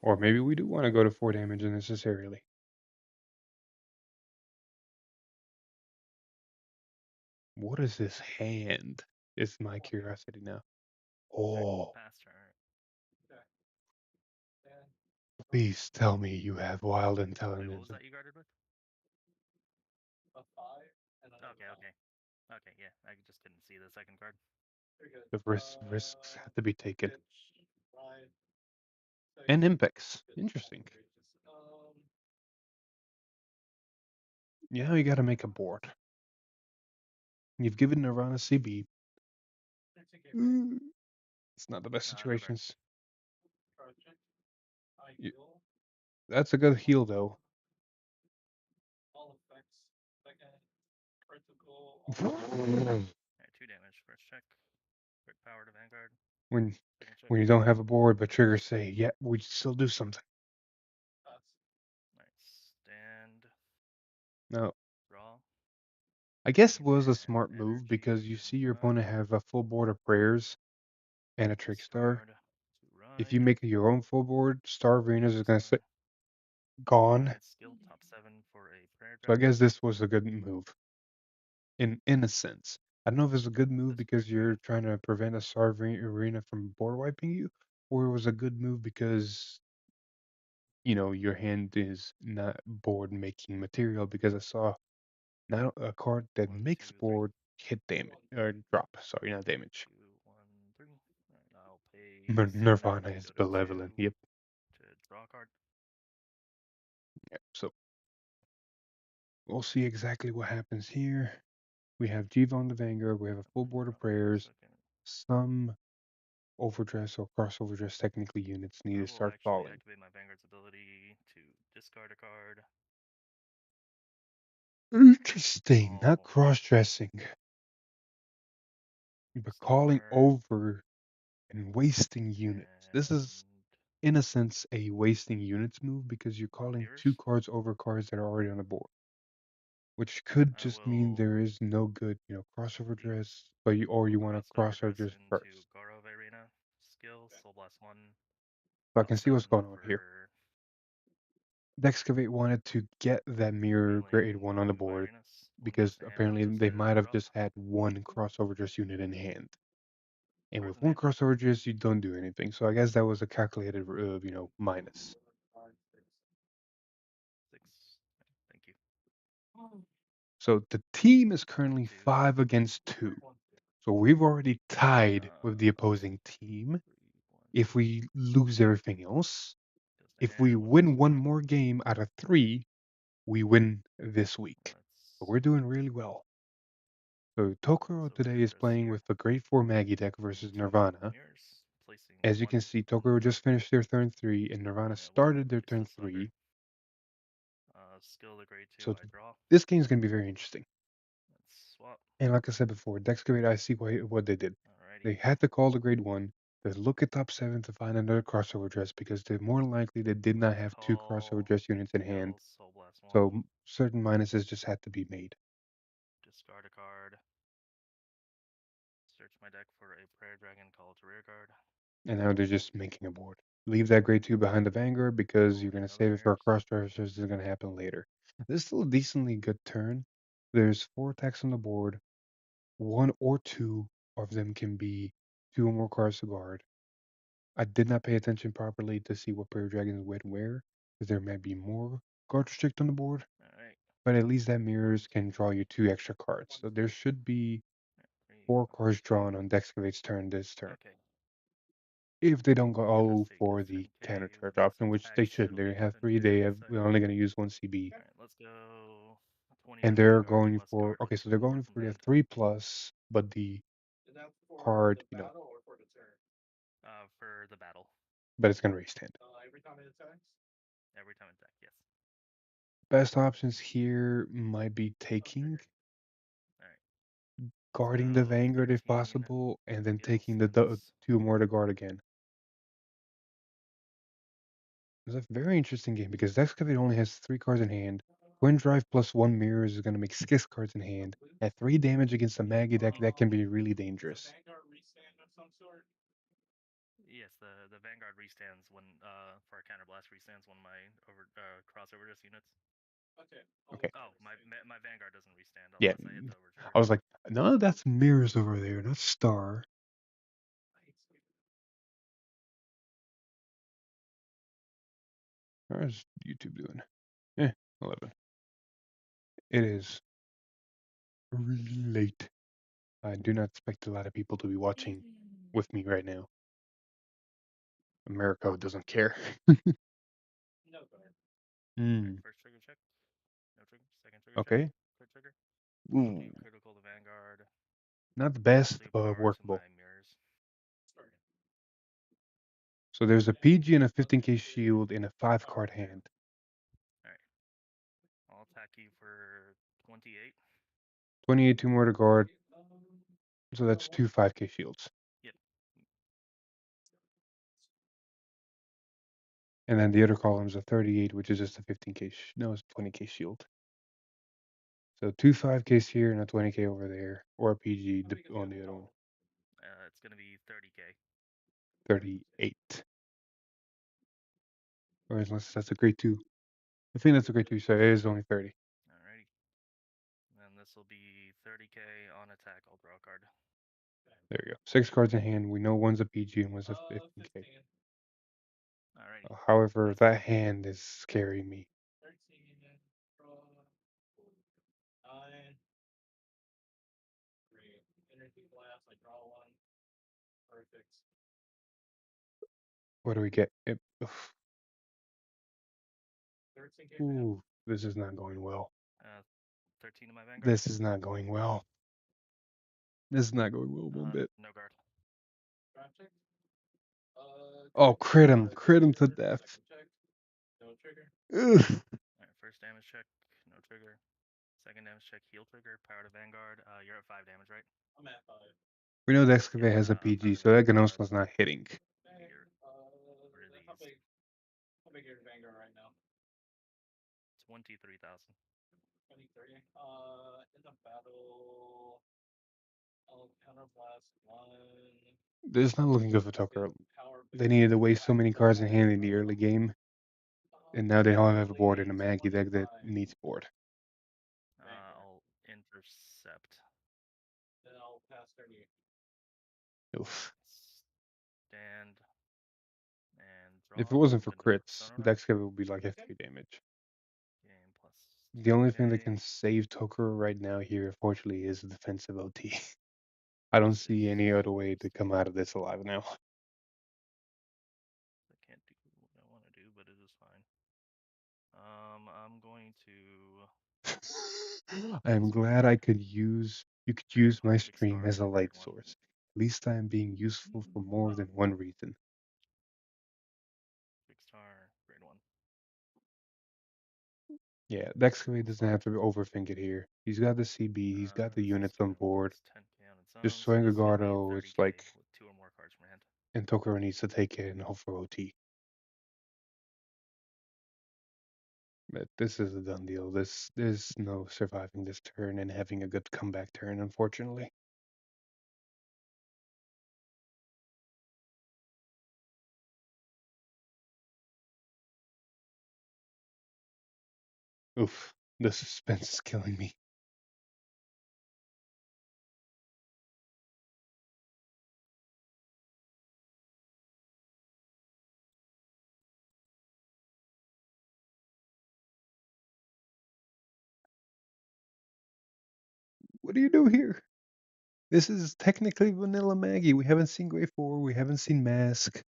Or maybe we do want to go to 4 damage unnecessarily. What is this hand? Is my curiosity now. Oh. Please tell me you have wild intelligence. Wait, what was that you guarded with? Okay, yeah. I just couldn't see the second card. The risks have to be taken. And Impex. Interesting. Yeah, you gotta make a board. You've given Nirvana CB. It's not the best situations. That's a good heal, though. 2 damage. First check. Quick power to Vanguard. When you don't have a board, but triggers say, yeah, we still do something. Nice. Stand. No. Draw. I guess it was a smart move because you see your opponent have a full board of prayers and a trick star. If you make your own full board, Star Arenas is gonna say gone. Skill top 7 for a prayer So I dragon. guess this was a good move. In a sense. I don't know if it's a good move because you're trying to prevent a Star Arena from board wiping you, or it was a good move because your hand is not board making material, because I saw not a card that makes board hit damage or drop. Sorry, not damage. 2, 1, 3. And I'll pay 7 Nirvana to is go to benevolent. 2 Yep. to draw a card. Yep. So we'll see exactly what happens here. We have Jiva on the Vanguard. We have a full board of prayers. Some overdress or cross overdress technically units need I to will start actually falling. activate my Vanguard's ability to discard a card. Interesting. Not Oh, cross dressing, but calling somewhere. over and wasting units. This is, in a sense, a wasting units move because you're calling Mirrors? 2 cards over cards that are already on the board, which could I just mean there will is no good, crossover dress, but you want to cross crossover dress dress into first. Garo of Arena skill, Soul Blast 1. So I can see what's 7 going on here. for Excavate wanted to get that mirror grade dealing 1 on the 1 board virus. 1 because goes to hand, 1 apparently goes they to might have draw. just had one crossover dress unit in hand. And Cards with in one hand. crossover dress, you don't do anything. So I guess that was a calculated, minus. 6. Thank you. So the team is currently 5 against 2. So we've already tied with the opposing team. 3, 1. If we lose everything else, Goes to if we hand, 1 goes win to one draw. more game out of 3, we win this week. Let's So we're doing really well. So Tokuro today is playing with the Grade 4 Maggie deck versus Nirvana. mirrors, placing As you 1 can see, Tokuro just finished their turn 3, and Nirvana started their turn 3. skill to grade 2, So I draw. this game is going to be very interesting. Let's swap. And like I said before, Excavate, I see what they did. Alrighty. They had to call the grade 1. They look at top 7 to find another crossover dress because they're more likely they did not have 2 crossover dress units in hand. Soul Blast 1. So certain minuses just had to be made. Discard a card. Search my deck for a Prayer Dragon, call to rear guard. And now they're just making a board. Leave that grade 2 behind the Vanguard because you're going to save it for a cross dressers. This is going to happen later. This is still a decently good turn. There's 4 attacks on the board. 1 or 2 of them can be 2 or more cards to guard. I did not pay attention properly to see what Prayer Dragons went where, because there might be more guard restrict on the board. Alright. But at least that mirrors can draw you 2 extra cards. So there should be 4 cards drawn on Excavate's turn this turn. Okay. If they don't go for the counter charge option, which they shouldn't. They have 3, we're only going to use 1 CB. Alright, let's go 28 And they're Vanguard going plus for, card. so they're going for the 3 plus, but the card, For the battle. but it's going to raise 10. Every time it attacks? Every time attack, yes. Best options here might be taking, guarding the Vanguard if possible, and then taking the 2 more to guard again. It's a very interesting game because Excavate only has 3 cards in hand. Twin Drive plus 1 Mirrors is going to make 6 cards in hand. At 3 damage against a Maggie deck, that can be really dangerous. Yes, the Vanguard restands when for a counterblast restands one of my crossover just units. Okay. Oh, my Vanguard doesn't restand Yeah, unless I hit the overtrigger. I was like, no, that's Mirrors over there, not Star. How's YouTube doing? 11. It is really late. I do not expect a lot of people to be watching with me right now. America doesn't care. First trigger check. No trigger. Second trigger Okay. check. Crit trigger. Ooh. Critical to Vanguard. Not the best, but workable. So there's a PG and a 15k shield in a 5 card hand. Alright. I'll attack you for 28. 28, 2 more to guard. So that's 2 5k shields. Yep. And then the other column's a 38, which is just a 15k. No, it's 20k shield. So 2 5ks here and a 20k over there, or a PG on the other one. It's gonna be 30k. 38. Or unless that's a grade 2. I think that's a grade 2, so it is only 30. Alrighty. And this will be 30k on attack. I'll draw a card. There you go. 6 cards in hand. We know one's a PG and one's a 15k. Alrighty. However, that hand is scaring me. 13, draw 9. Great. Energy blast, I draw 1. Perfect. What do we get? 13k Ooh, this is not going well. 13 to my Vanguard. This is not going well. This is not going well one bit. No guard. Draft check. Oh, crit him to death. Second check. No trigger. Ugh. Alright, first damage check, no trigger. Second damage check, heal trigger, power to Vanguard. You're at 5 damage, right? I'm at 5. We know the Excavate has a PG, so that Ganosla's not hitting. How big is Vanguard right now? 23,000. 23. In the battle, I'll counterblast 1. This is not looking good for Tokuro. They needed to waste so many cards in hand in the early game, and now they don't have a board in a Maggie deck that needs board. I'll intercept. Then I'll pass 38. Oof. Stand. And draw. If it wasn't for Gonna crits, the Excavate would be like F3 damage. Game plus. The only thing that 10K. can save Tokuro right now here, unfortunately, is defensive OT. I don't see any other way to come out of this alive now. I can't do what I want to do, but it is fine. I'm going to. I am glad I could use. You could use my stream star, as a light grade 1. source. At least I am being useful for more than one reason. Big star, grade 1. Yeah, the Excavate doesn't have to overthink it here. He's got the CB, he's got the units on board. 10K on its own. Just So swing a this should be Gardo, it's 30K like, with 2 or more cards from hand. and Tokuro needs to take it and hope for OT. But this is a done deal. There's no surviving this turn and having a good comeback turn, unfortunately. Oof, the suspense is killing me. What do you do here? This is technically vanilla Maggie. We haven't seen Grey 4, we haven't seen Mask.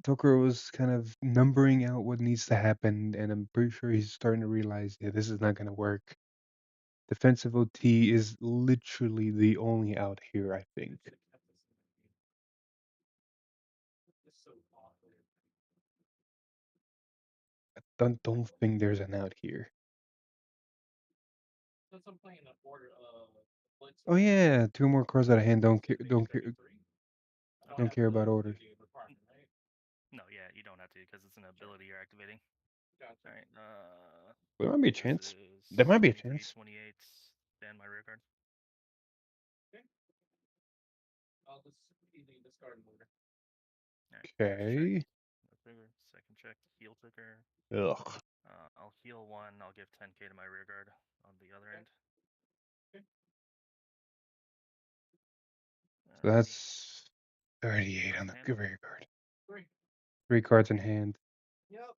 Tokuro is kind of numbering out what needs to happen, and I'm pretty sure he's starting to realize, yeah, this is not going to work. Defensive OT is literally the only out here, I think. I don't think there's an out here. Oh yeah, 2 more cards out of hand. Don't care about orders. No, yeah, you don't have to because it's an ability you're activating. Alright, There might be a chance. There might be a chance. 28, stand my rear card. I'll just easily discard an order. Okay. No trigger. Second check, heal trigger. Ugh. I'll heal 1. I'll give 10K to my rear guard on the other end. So that's 38 on the rear card. 3 cards in hand. Yep.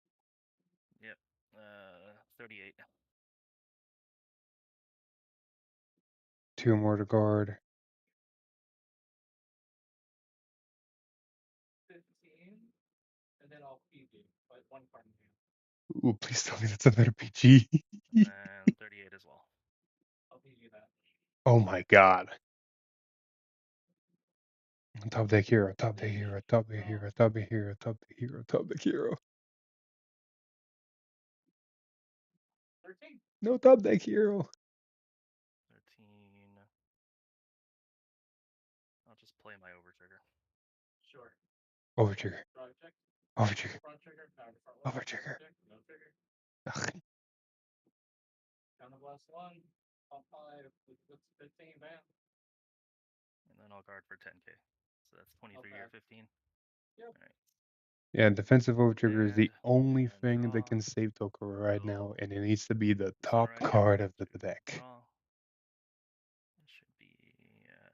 38. 2 more to guard. 15, and then I'll feed you, but 1 card in hand. Ooh, please tell me that's another PG. And 38 as well. I'll feed you that. Oh my god. Top deck hero, top deck hero, top deck hero, top deck hero, top deck hero, top deck hero. 13. No top deck hero. 13. I'll just play my over trigger. Sure. Over trigger. Drive check. Over trigger. Front trigger. Power to front left. Over trigger. Check, no trigger. Ugh. Counterblast 1. Top 5. With 15 van. And then I'll guard for 10K. So that's 23 or 15. Yep. Alright. Yeah, defensive over trigger is the only and thing draw. that can save Tokuro right now, and it needs to be the So top right card of the to deck. Draw. It should be at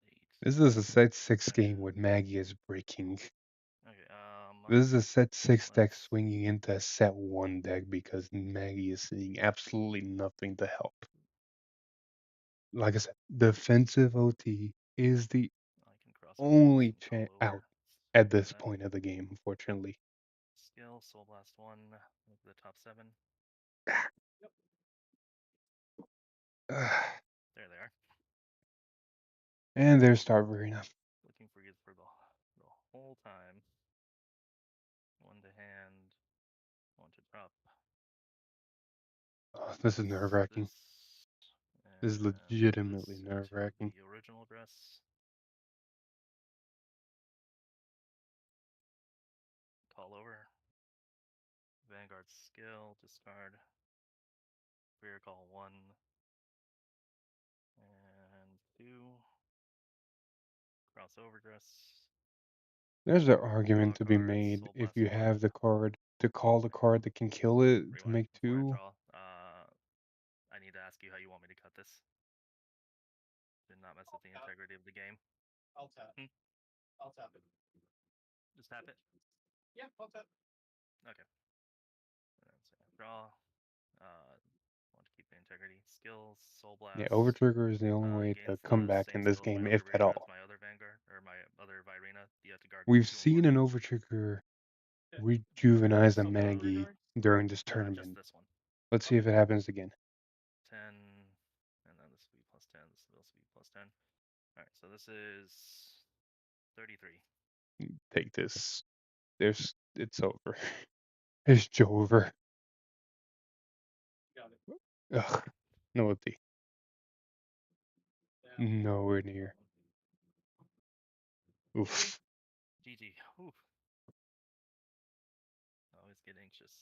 8. This is a set 6 game with Maggie is breaking. Okay, This is a set 6 deck swinging into a set 1 deck because Maggie is seeing absolutely nothing to help. Like I said, defensive OT is the only chance out at this point of the game, unfortunately. Skill, Soul Blast 1, look at the top 7. There they are. And there's Star Arena. Looking for you for the whole time. 1 to hand, 1 to drop. Oh, this is nerve-wracking. This is legitimately nerve-wracking. The original dress. Call over. Vanguard skill, discard. Career call 1 and 2. Crossover dress. There's an argument to be made if you have the card to call the card that can kill it to make 2. I need to ask you how you want me to cut this. Did not mess with the integrity of the game. I'll tap. I'll tap it. Just tap it? Yeah, I'll tap. Okay. Draw. Want to keep the integrity. Skills, Soul Blast. Yeah, Overtrigger is the only way to come back in this game, if at all. My other Vanguard, or my other Virena. You have to guard. We've seen an Overtrigger rejuvenize a Maggie during this tournament. Just this one. Let's see if it happens again. 10, and then this will be plus 10, this will also be plus 10. Alright, so this is 33. Take this. It's over. It's over. Ugh. No OT. Nowhere near. Oof. GG. Oof. I always get anxious.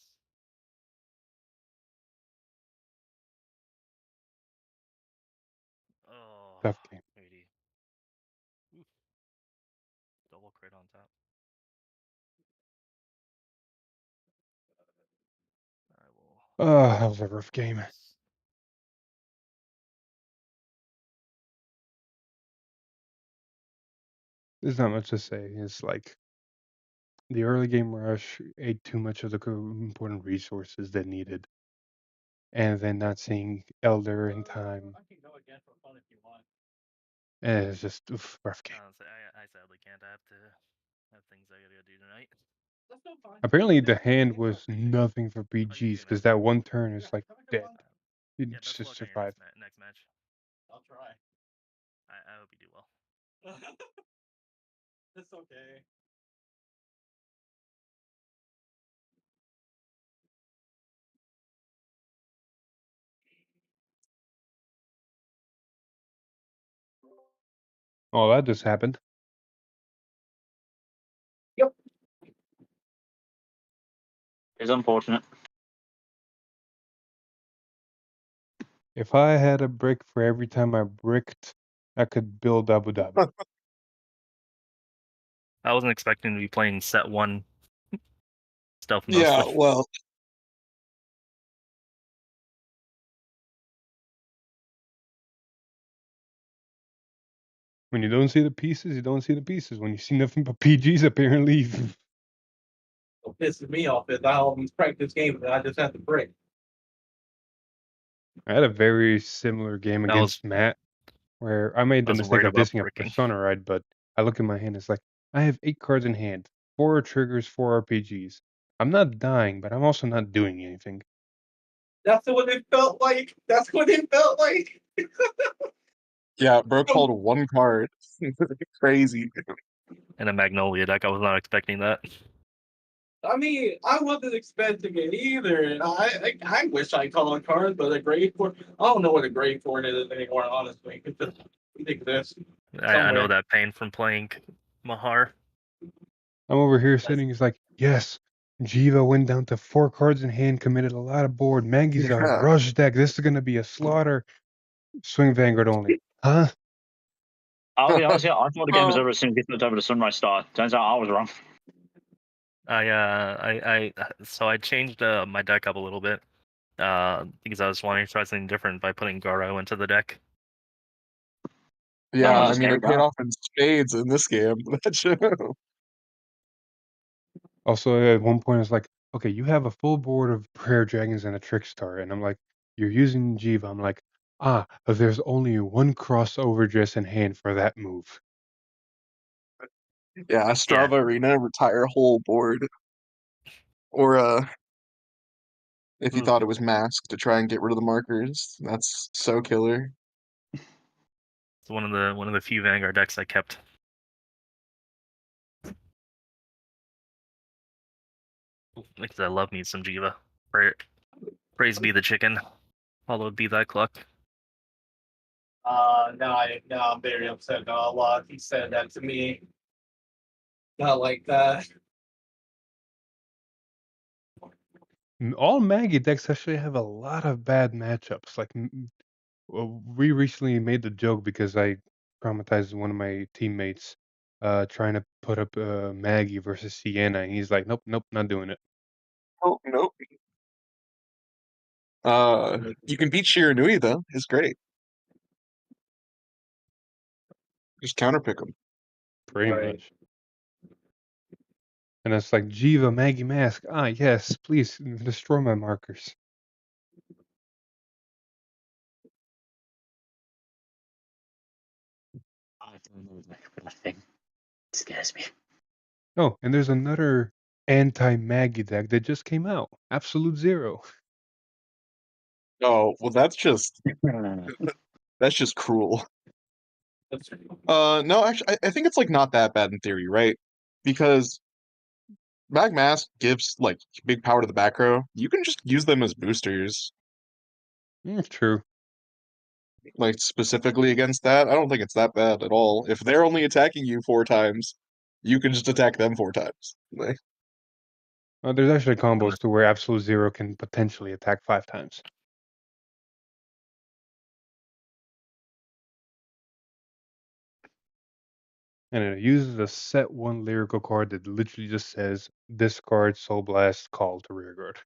Oh, Tough game. 80. Oof. Double crit on top. I will. That was a rough game. There's not much to say. It's like the early game rush ate too much of the important resources that needed. And then not seeing Elder in time. I can go again for fun if you want. And it's just rough game. I sadly can't. I have things I gotta do tonight. That's no fun. Apparently the hand was nothing for PGs because that one turn is like dead. It just survived. Next match. I'll try. I hope you do well. It's okay. Oh, that just happened. Yep. It's unfortunate. If I had a brick for every time I bricked, I could build Abu Dhabi. I wasn't expecting to be playing set 1 stealth Yeah, mostly. well. When you don't see the pieces, you don't see the pieces. When you see nothing but PGs, apparently. What pisses me off is I always practice games and I just have to break. I had a very similar game against Matt, where I made the mistake of dissing a Persona ride, but I look at my hand, it's like, I have 8 cards in hand, 4 triggers, 4 RPGs. I'm not dying, but I'm also not doing anything. That's what it felt like. That's what it felt like. Yeah, bro called 1 card. Crazy. In a Magnolia deck, I was not expecting that. I mean, I wasn't expecting it either. I wish I called cards, but a grade for I don't know what a grade for it is anymore. Honestly, it just exists. I know that pain from playing Mahar. I'm over here sitting, it's like, yes, Jiva went down to 4 cards in hand, committed a lot of board. Maggie's a rush deck. This is going to be a slaughter. Swing Vanguard only. Huh? I'll be honest, I thought the game was over as soon as it looked over the sunrise star. Turns out I was wrong. So I changed my deck up a little bit because I was wanting to try something different by putting Garo into the deck. Yeah, I mean, it paid off in spades in this game. Oh, Also, at one point, it's like, okay, you have a full board of prayer dragons and a trickstar, and I'm like, you're using Jiva. I'm like, but there's only one crossover dress in hand for that move. Yeah, Strava Arena, retire whole board. Or if you thought it was mask to try and get rid of the markers, that's so killer. It's one of the few Vanguard decks I kept. Because I love me some Jiva. Praise be the chicken. Followed be thy cluck. Now I'm very upset now a lot. He said that to me. Not like that. All Maggie decks actually have a lot of bad matchups. Like, we recently made the joke because I traumatized one of my teammates trying to put up Maggie versus Sienna, and he's like, nope, not doing it. Oh, nope. You can beat Shiranui, though. It's great. Just counterpick him. Pretty much. And it's like, Jiva, Maggie Mask. Yes, please destroy my markers. I don't know that thing. Scares me. Oh, and there's another anti-Maggie deck that just came out. Absolute Zero. Oh, well, that's just cruel. No, actually, I think it's like not that bad in theory, right? Because Mag Mask gives like big power to the back row. You can just use them as boosters. True. Like specifically against that, I don't think it's that bad at all. If they're only attacking you 4 times, you can just attack them 4 times. Like, There's actually combos to where Absolute Zero can potentially attack 5 times. And it uses a set 1 lyrical card that literally just says, discard Soul Blast, call to rearguard.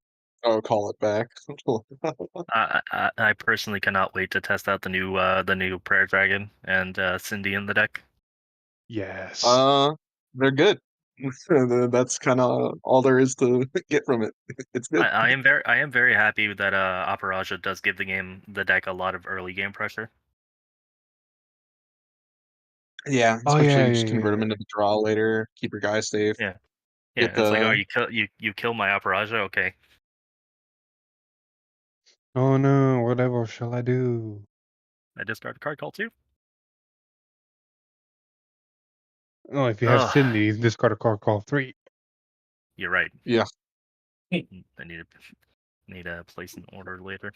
Oh, call it back. I personally cannot wait to test out the new Prayer Dragon and Cindy in the deck. Yes. They're good. That's kind of all there is to get from it. It's good. I am very happy that Aparaja does give the deck a lot of early game pressure. Yeah, especially just convert them into the draw later. Keep your guys safe. Yeah, Get it's like, oh, you kill my Aparaja, okay. Oh no, whatever shall I do? I discard a card call too. Oh, if you have Cindy, discard a card call 3. You're right. Yeah. I need to place an order later.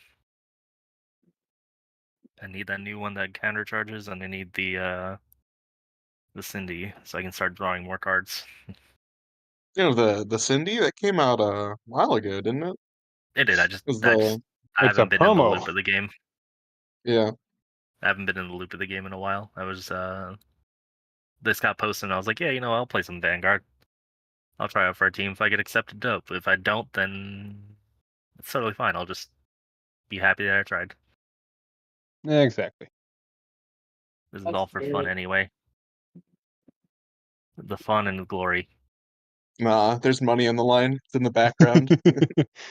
I need that new one that counter charges, and I need the Cindy so I can start drawing more cards. You know the Cindy that came out a while ago, didn't it? It did. I haven't been in the loop of the game. Yeah. I haven't been in the loop of the game in a while. I was this got posted and I was like, yeah, I'll play some Vanguard. I'll try out for a team. If I get accepted, dope. If I don't, then it's totally fine. I'll just be happy that I tried. Yeah, exactly. This is all for fun anyway. The fun and the glory. Nah, there's money on the line. It's in the background.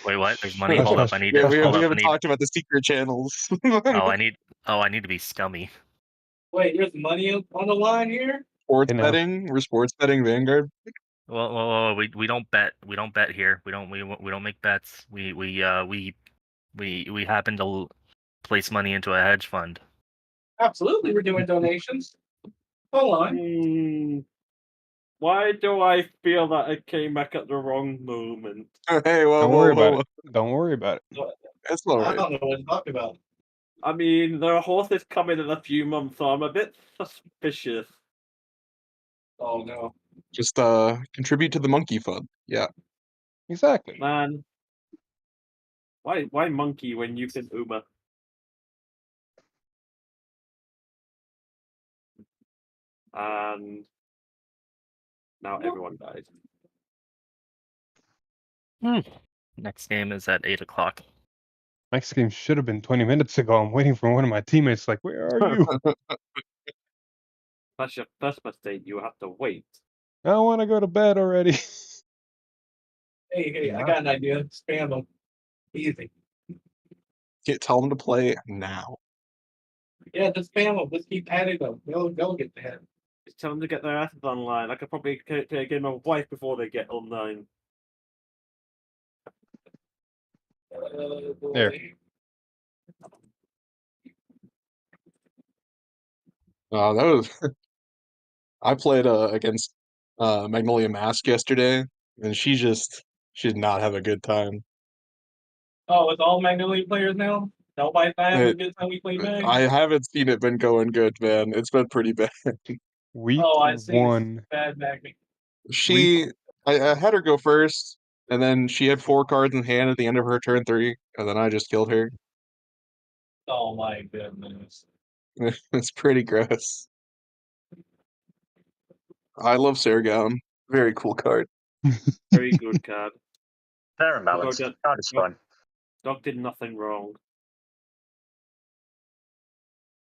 Wait, what? There's money? Hold up, I need we haven't talked about the secret channels. I need to be scummy. Wait, there's money on the line here? Sports betting? We're sports betting Vanguard? Well, we don't bet. We don't bet here. We don't make bets. We happen to place money into a hedge fund. Absolutely, we're doing donations. Hold on. Why do I feel that I came back at the wrong moment? Hey, Don't worry about it. Don't worry about it. That's all right. I don't know what to talk about. I mean, there are horses coming in a few months, so I'm a bit suspicious. Oh no. Just contribute to the monkey fund. Yeah. Exactly. Man. Why monkey when you can Uber? And now everyone dies. Next game is at 8 o'clock. Next game should have been 20 minutes ago. I'm waiting for one of my teammates. Like, where are you? That's your first mistake. You have to wait. I want to go to bed already. Hey, I got an idea. Spam them. Easy. Tell them to play now. Yeah, just spam them. Just keep adding them. They'll get there. Just tell them to get their asses online. I could probably play a game of wife before they get online. There. That was. I played against Magnolia Mask yesterday, and she did not have a good time. Oh, it's all Magnolia players now? Nobody's not having a good time we play Mag? I haven't seen it been going good, man. It's been pretty bad. Week I see. 1. Bad Mag. I had her go first, and then she had 4 cards in hand at the end of her turn 3, and then I just killed her. Oh my goodness. It's pretty gross. I love Sargon. Very cool card. Very good card. Fair and balanced. Card is fun. Dog did nothing wrong.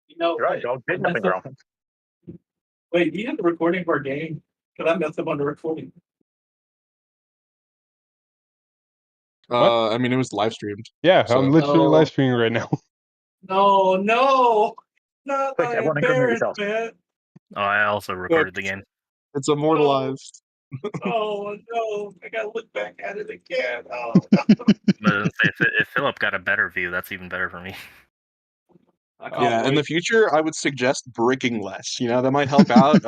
You know, You're right, dog did nothing wrong. Wait, do you have the recording of our game? Because I messed up on the recording. I mean, it was live streamed. Yeah, so. I'm literally live streaming right now. No, not Quick, everyone incriminate yourself. man. Oh, I also recorded the game. It's immortalized. Oh no, I gotta look back at it again. Oh But if Philip got a better view, that's even better for me. Yeah, in the future, I would suggest bricking less. You know, that might help out.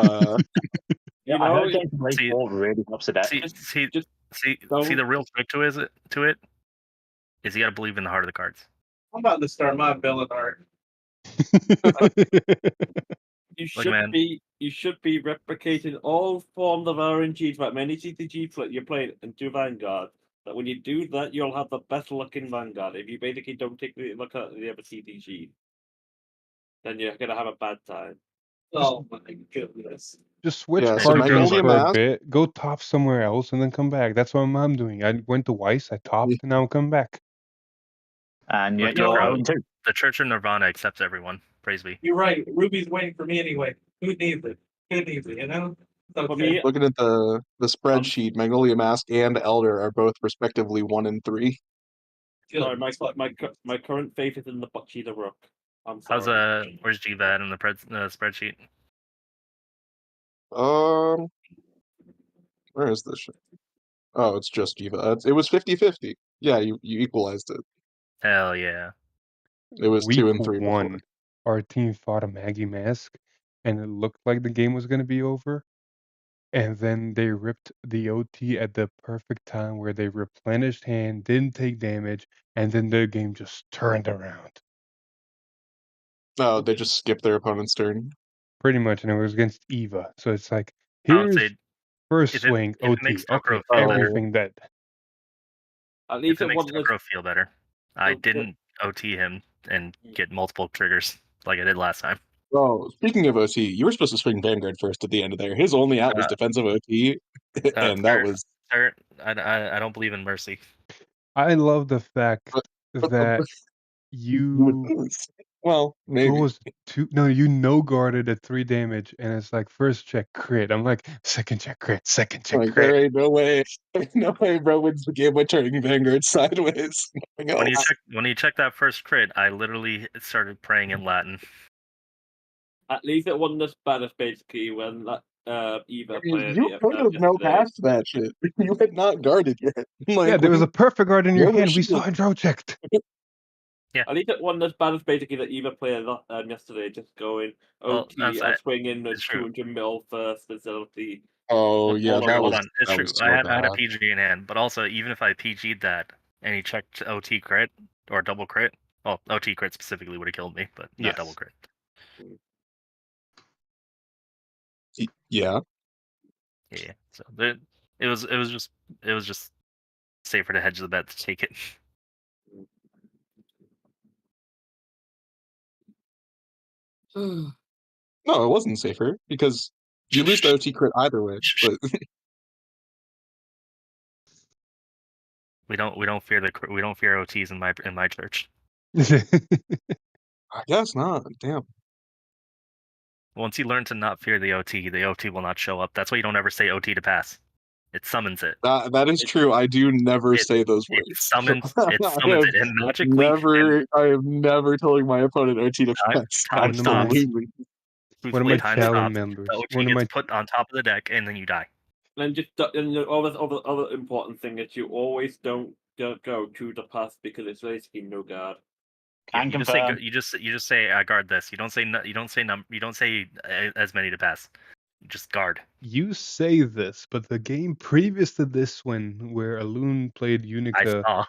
Yeah, I heard getting to see, really helps with that. See, the real trick to it is you got to believe in the heart of the cards. I'm about to start my villain art. You should be replicating all forms of RNGs, like many CTG you're playing into Vanguard. But when you do that, you'll have the best luck in Vanguard. If you basically don't take the look at the other CTG, then you're gonna have a bad time. Oh my goodness. Just switch Yeah, card games Magnolia for a Mask. bit, go top somewhere else, and then come back. That's what I'm doing. I went to Weiss, I topped, and now I'm coming back. And Look, you're Tokuro, own too. The Church of Nirvana accepts everyone. Praise be. You're right. Ruby's waiting for me anyway. Who needs it? You know? Okay. For me, Looking at the spreadsheet, Magnolia Mask and Elder are both respectively 1 and 3. sorry, my current faith is in the Butchie the Rook. I'm sorry. How's where's GVAD in the spreadsheet? Where is this shit? Oh, it's just Jiva. It was 50-50. Yeah, you equalized it. Hell yeah. It was Week 2 and 3 before. 1, our team fought a Maggie Mask, and it looked like the game was going to be over. And then they ripped the OT at the perfect time where they replenished hand, didn't take damage, and then the game just turned around. No, they just skipped their opponent's turn. Pretty much, and it was against Eva. So it's like, I would here's say first if swing, it OT. makes Okay, Tokuro feel better. everything dead. At least If it makes wasn't Tokuro feel better. I didn't OT him and get multiple triggers like I did last time. Well, speaking of OT, you were supposed to swing Vanguard first at the end of there. His only out was defensive OT, and that was... Sir, I don't believe in mercy. I love the fact that you... Well, maybe. What was two? No, you no-guarded at 3 damage, and it's like, first check crit. I'm like, second check crit, second check Like, crit. there ain't no way. No way bro wins the game by turning Vanguard sideways. When you check that first crit, I literally started praying in Latin. At least it wasn't as bad as basically when Eva played. You could have no past that shit. You had not guarded yet. Like, Yeah, there was a perfect guard in your Whoever hand. We shit- saw it draw checked. Yeah. At least it wasn't as bad as basically that Eva played yesterday, just going OT and swinging the 200 mil first instead of the... Oh, yeah, Hold on. It's true. so I had a bad. PG in hand, but also, even if I PG'd that and he checked OT crit or double crit, well, OT crit specifically would have killed me, but not double crit. Yeah. Yeah. So it was just safer to hedge the bet to take it. No, it wasn't safer because you lose the OT crit either way. But we don't fear OTs in my church. I guess not. Damn. Once you learn to not fear the OT will not show up. That's why you don't ever say OT to pass. It summons it. That is true. I do never say those It words. summons it and magically I am never telling my opponent OT defense. time stops. Absolutely. One of my time challenge stops. members. The OT One of gets my put on top of the deck, and then you die. And just and the other important thing is you always don't go to the pass because it's basically no guard. Yeah, you just say I guard this. You don't say you don't say as many to pass. You just guard. You say this, but the game previous to this one, where Alon played Unica,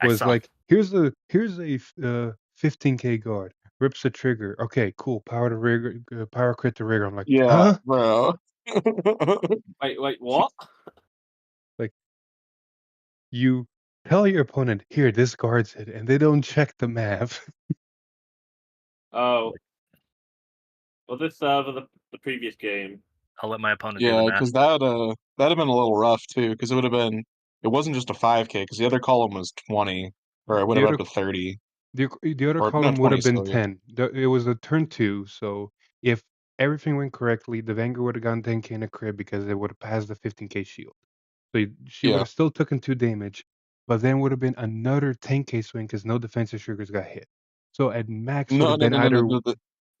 was like, here's a 15k guard, rips the trigger. Okay, cool. Power crit the rigger. I'm like, yeah, huh? bro. Wait, what? Like, you tell your opponent, here, this guards it, and they don't check the math. Oh. Well, this the previous game. I'll let my opponent do the Yeah, math. because that'd have been a little rough too, because it would have been. It wasn't just a 5k, because the other column was 20, or it would have up to 30. The other Or, no, column would 20, have been sorry. 10. It was a turn 2, so if everything went correctly, the Vanguard would have gotten 10k in a crit because it would have passed the 15k shield. So she would have still taken 2 damage, but then would have been another 10k swing because no defensive triggers got hit. So at max would have been either.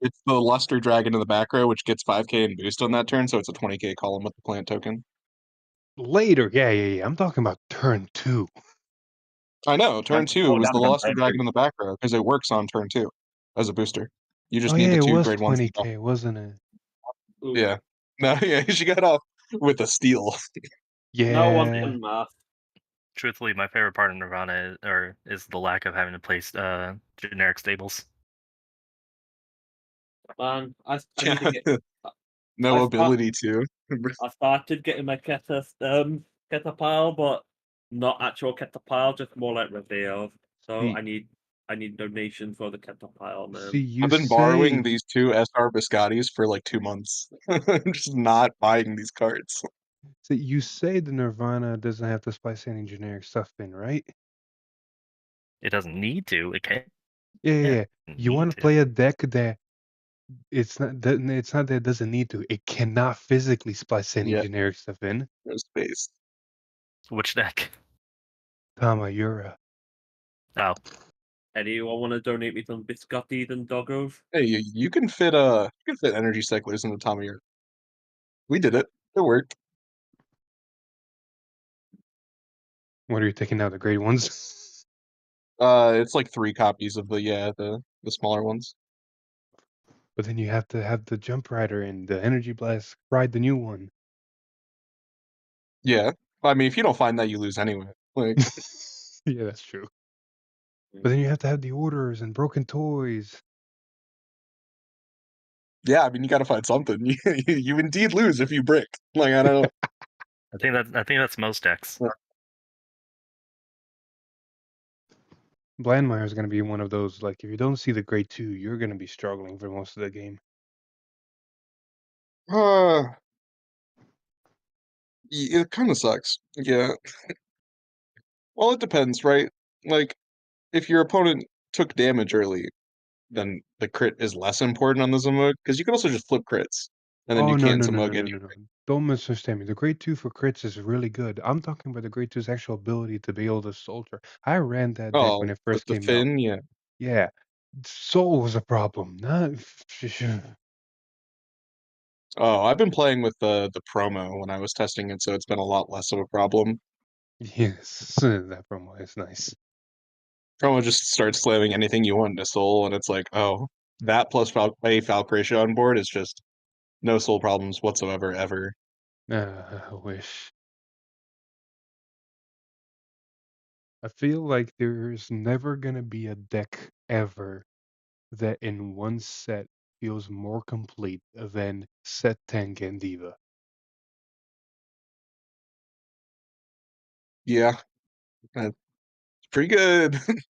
It's the Luster Dragon in the back row, which gets 5k and boost on that turn, so it's a 20k column with the plant token. Later, yeah. I'm talking about turn 2. I know, turn 2 was the Luster Dragon in the back row, because it works on turn 2 as a booster. You just need the 2 grade 1s. 20k, wasn't it? Yeah. No, yeah, she got off with a steal. Yeah. No one can math. Truthfully, my favorite part of Nirvana is the lack of having to place generic stables. Man, I need to get ability to. I started getting my Keta pile, but not actual Keta pile, just more like reveal. So I need donations for the Keta pile, man. I've been borrowing these 2 SR Biscottis for like 2 months. I'm just not buying these cards. So you say the Nirvana doesn't have to spice any generic stuff in, right? It doesn't need to. It can. Yeah. You want to play a deck that it's not that it doesn't need to. It cannot physically splice any generic stuff in. No space. Which deck? Tamayura. Oh. Anyone want to donate me some biscottis and doggos? Hey, you can fit energy cyclers into Tamayura. We did it. It worked. What are you taking out, the grade ones? It's like 3 copies of the smaller ones. But then you have to have the Jump Rider and the Energy Blast ride the new one. Yeah. I mean, if you don't find that, you lose anyway. Like, yeah, that's true. But then you have to have the orders and broken toys. Yeah, I mean, you got to find something. You indeed lose if you brick. Like, I don't know. I think that's most decks. Blandmeyer is going to be one of those, like, if you don't see the grade 2, you're going to be struggling for most of the game. It kind of sucks. Yeah. Well, it depends, right? Like, if your opponent took damage early, then the crit is less important on the Zamug, because you can also just flip crits, and then you can't Zamug anyway. Don't misunderstand me. The grade 2 for crits is really good. I'm talking about the grade 2's actual ability to be able to soldier. I ran that deck when it first came out. Yeah. Yeah. Soul was a problem. Not. Oh, I've been playing with the promo when I was testing it, so it's been a lot less of a problem. Yes, that promo is nice. Promo just starts slamming anything you want into soul, and it's like, oh, that plus Falcratia on board is just no soul problems whatsoever, ever. I wish. I feel like there's never going to be a deck ever that in one set feels more complete than set 10 Gandiva. Yeah. That's pretty good. It's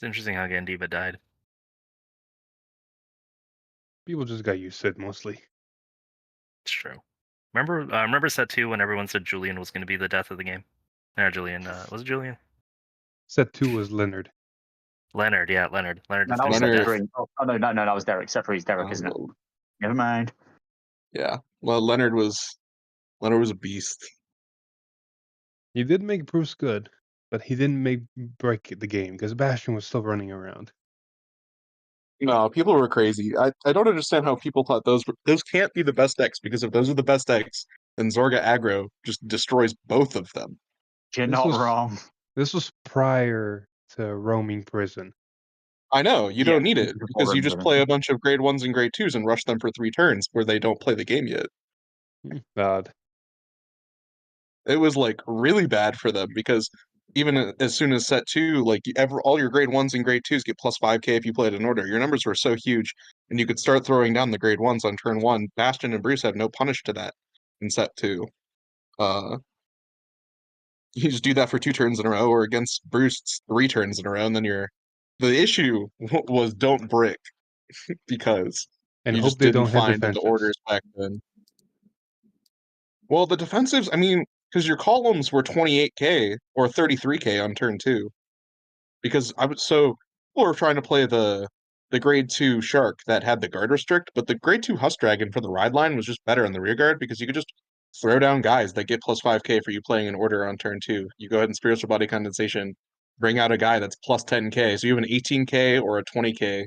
interesting how Gandiva died. People just got used to it mostly. It's true. Remember set 2 when everyone said Julian was going to be the death of the game? No, Julian. Was it Julian? Set 2 was Leonard. Leonard, yeah, Leonard. Leonard. No, that was Derek. Oh, no, that was Derek. Set 3 is Derek, isn't it? Never mind. Yeah. Well, Leonard was Leonard was a beast. He did make Bruce good, but he didn't break the game because Bastion was still running around. No, people were crazy. I don't understand how people thought those can't be the best decks, because if those are the best decks, then Zorga aggro just destroys both of them. You're not wrong. This was prior to roaming prison. I know, you don't need it, before because you Roman just Prison. play a bunch of grade 1s and grade 2s and rush them for 3 turns where they don't play the game yet. Bad. It was like really bad for them, because even as soon as set 2, like all your grade 1s and grade 2s get plus 5k if you played in order. Your numbers were so huge, and you could start throwing down the grade 1s on turn 1. Bastion and Bruce have no punish to that in set 2. You just do that for 2 turns in a row, or against Bruce 3 turns in a row, and then the issue was don't brick, because And you hope just they didn't don't hit find the defenses. orders back then. Well, the defensives, I mean, because your columns were 28k or 33k on turn 2. Because people were trying to play the grade 2 Shark that had the guard restrict, but the grade 2 Husk Dragon for the ride line was just better on the rear guard, because you could just throw down guys that get plus 5k for you playing an order on turn 2. You go ahead and Spiritual Body Condensation, bring out a guy that's plus 10k, so you have an 18k or a 20k,